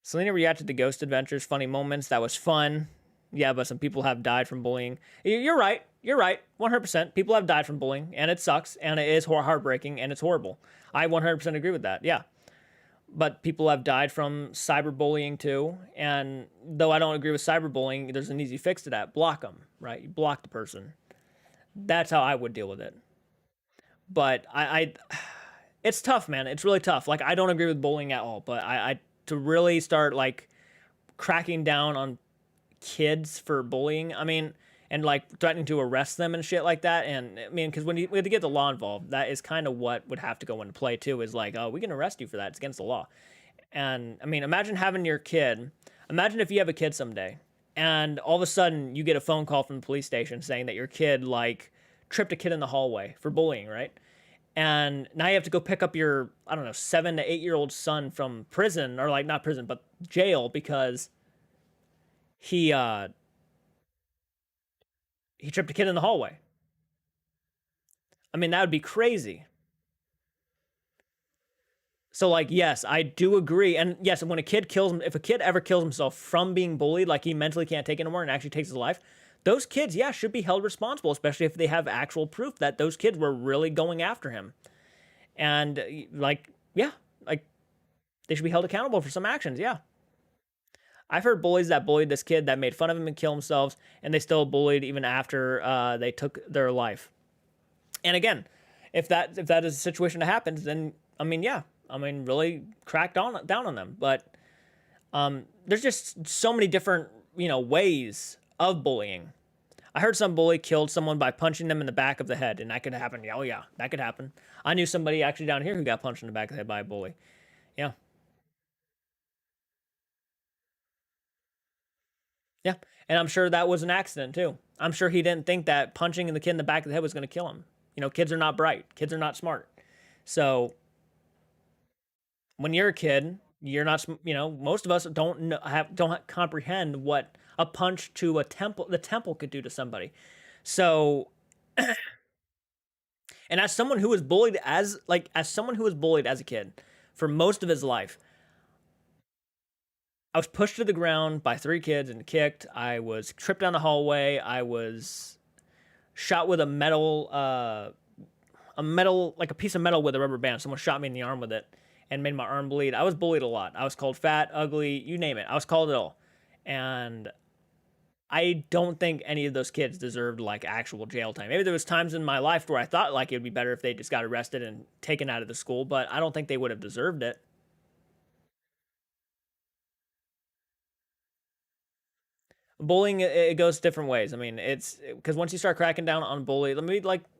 Selena reacted to Ghost Adventures, funny moments. That was fun. Yeah, but some people have died from bullying. You're right. You're right. 100%. People have died from bullying, and it sucks, and it is heartbreaking, and it's horrible. I 100% agree with that. Yeah. But people have died from cyberbullying too. And though I don't agree with cyberbullying, there's an easy fix to that. Block them, right? You block the person. That's how I would deal with it. But it's tough, man. It's really tough. Like, I don't agree with bullying at all. But I to really start like cracking down on kids for bullying, I mean, and like threatening to arrest them and shit like that. And I mean, because when we have to get the law involved, that is kind of what would have to go into play too. Is like, oh, we can arrest you for that. It's against the law. And I mean, imagine having your kid. Imagine if you have a kid someday, and all of a sudden you get a phone call from the police station saying that your kid like tripped a kid in the hallway for bullying, right? And now you have to go pick up your, I don't know, 7 to 8 year old son from prison, or like not prison, but jail, because he he tripped a kid in the hallway. I mean, that would be crazy. So like, yes, I do agree. And yes, when a kid kills him, if a kid ever kills himself from being bullied, like he mentally can't take it anymore and actually takes his life, those kids, yeah, should be held responsible, especially if they have actual proof that those kids were really going after him. And like, yeah, like they should be held accountable for some actions. Yeah. I've heard bullies that bullied this kid that made fun of him and kill themselves, and they still bullied even after they took their life. And again, if that is a situation that happens, then I mean, yeah, I mean, really crack down on them. But there's just so many different ways of bullying. I heard some bully killed someone by punching them in the back of the head, and that could happen. Yeah, oh yeah, that could happen. I knew somebody actually down here who got punched in the back of the head by a bully. Yeah, yeah, and I'm sure that was an accident too. I'm sure he didn't think that punching the kid in the back of the head was going to kill him. Kids are not bright. Kids are not smart. So when you're a kid, you're not. Most of us don't comprehend what a punch to the temple could do to somebody. So, and as someone who was bullied as someone who was bullied as a kid for most of his life, I was pushed to the ground by three kids and kicked. I was tripped down the hallway. I was shot with like a piece of metal with a rubber band. Someone shot me in the arm with it and made my arm bleed. I was bullied a lot. I was called fat, ugly, you name it. I was called it all. And I don't think any of those kids deserved like actual jail time. Maybe there was times in my life where I thought like it would be better if they just got arrested and taken out of the school, but I don't think they would have deserved it. Bullying, it goes different ways. I mean, it's because once you start cracking down on bully,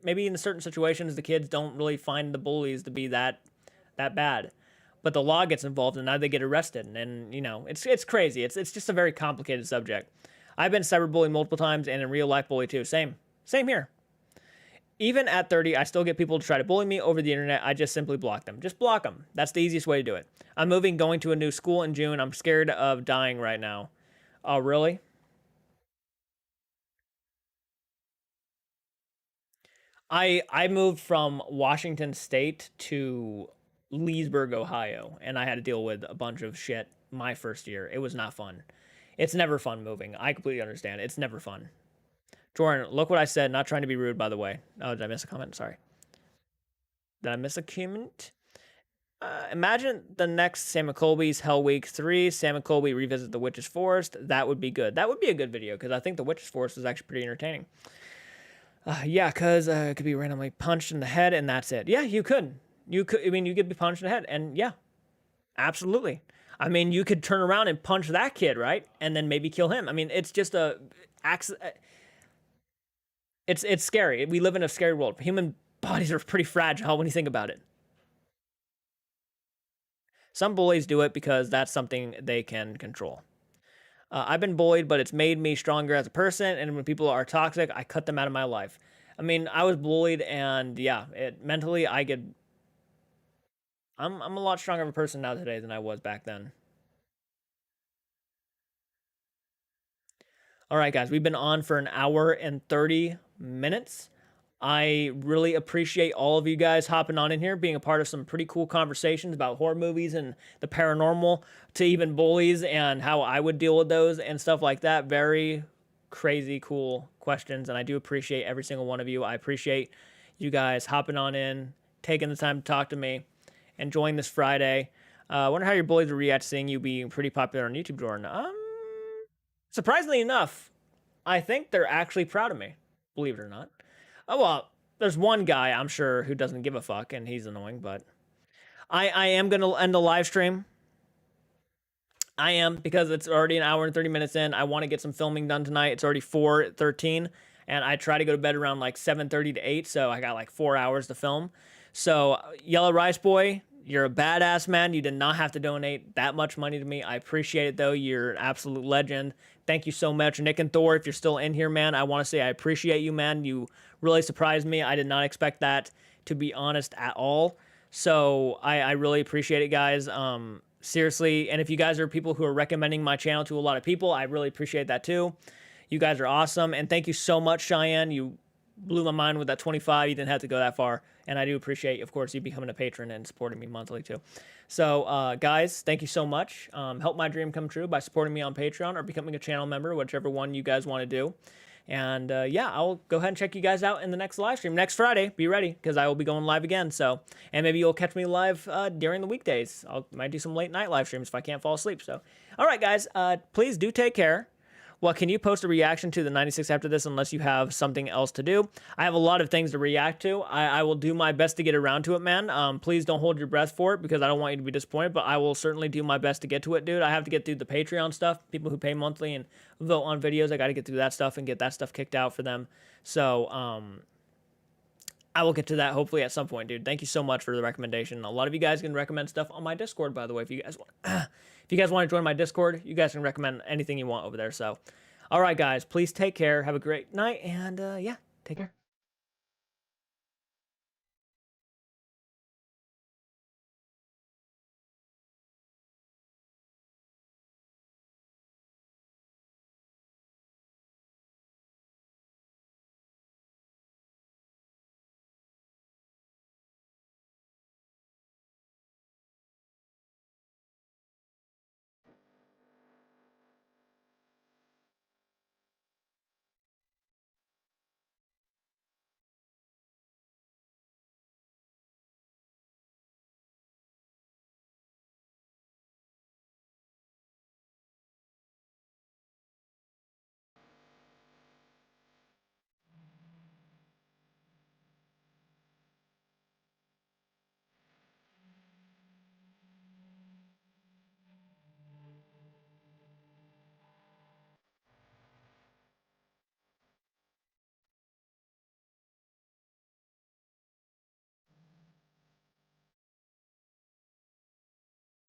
maybe in certain situations the kids don't really find the bullies to be that bad, but the law gets involved and now they get arrested, and it's crazy. It's just a very complicated subject. I've been cyberbullied multiple times and in real life bully too. Same here. Even at 30, I still get people to try to bully me over the internet. I just simply block them. Just block them. That's the easiest way to do it. I'm going to a new school in June. I'm scared of dying right now. Oh, really? I moved from Washington State to Leesburg, Ohio, and I had to deal with a bunch of shit my first year. It was not fun. It's never fun moving. I completely understand. It's never fun. Jordan, look what I said. Not trying to be rude, by the way. Oh, did I miss a comment? Sorry. Did I miss a comment? Imagine the next Sam McColby's Hell Week 3. Sam McColby revisit the Witch's Forest. That would be good. That would be a good video because I think the Witch's Forest is actually pretty entertaining. Yeah, because it could be randomly punched in the head and that's it. Yeah, you could. You could. I mean, you could be punched in the head, and yeah, absolutely. I mean, you could turn around and punch that kid, right, and then maybe kill him. I mean, it's just it's scary. We live in a scary world. Human bodies are pretty fragile when you think about it. Some bullies do it because that's something they can control. I've been bullied, but it's made me stronger as a person. And when people are toxic, I cut them out of my life. I mean, I was bullied, and yeah, mentally, I'm a lot stronger of a person now today than I was back then. All right, guys, we've been on for an hour and 30 minutes. I really appreciate all of you guys hopping on in here, being a part of some pretty cool conversations about horror movies and the paranormal, to even bullies and how I would deal with those and stuff like that. Very crazy, cool questions, and I do appreciate every single one of you. I appreciate you guys hopping on in, taking the time to talk to me, enjoying this Friday. I wonder how your bullies will react to seeing you being pretty popular on YouTube, Jordan. Surprisingly enough, I think they're actually proud of me, believe it or not. Oh, well, there's one guy I'm sure who doesn't give a fuck, and he's annoying, but I am going to end the live stream. I am, because it's already an hour and 30 minutes in. I want to get some filming done tonight. It's already 4:13, and I try to go to bed around like 7:30 to 8, so I got like 4 hours to film. So, Yellow Rice Boy, you're a badass, man. You did not have to donate that much money to me. I appreciate it, though. You're an absolute legend. Thank you so much. Nick and Thor, if you're still in here, man, I want to say I appreciate you, man. You really surprised me. I did not expect that, to be honest, at all. So I really appreciate it, guys. Seriously, and if you guys are people who are recommending my channel to a lot of people, I really appreciate that too. You guys are awesome, and thank you so much, Cheyenne. You blew my mind with that 25. You didn't have to go that far, and I do appreciate, of course, you becoming a patron and supporting me monthly too. So, guys, thank you so much. Help my dream come true by supporting me on Patreon or becoming a channel member, whichever one you guys want to do. And yeah, I'll go ahead and check you guys out in the next live stream next Friday. Be ready, because I will be going live again. So, and maybe you'll catch me live during the weekdays. Might do some late night live streams if I can't fall asleep. So, all right, guys, please do take care. Well, can you post a reaction to the 96 after this unless you have something else to do? I have a lot of things to react to. I will do my best to get around to it, man. Please don't hold your breath for it because I don't want you to be disappointed, but I will certainly do my best to get to it, dude. I have to get through the Patreon stuff. People who pay monthly and vote on videos, I got to get through that stuff and get that stuff kicked out for them. So, I will get to that hopefully at some point, dude. Thank you so much for the recommendation. A lot of you guys can recommend stuff on my Discord, by the way. If you guys want, if you guys want to join my Discord, you guys can recommend anything you want over there. So, all right, guys, please take care. Have a great night, and yeah, take care.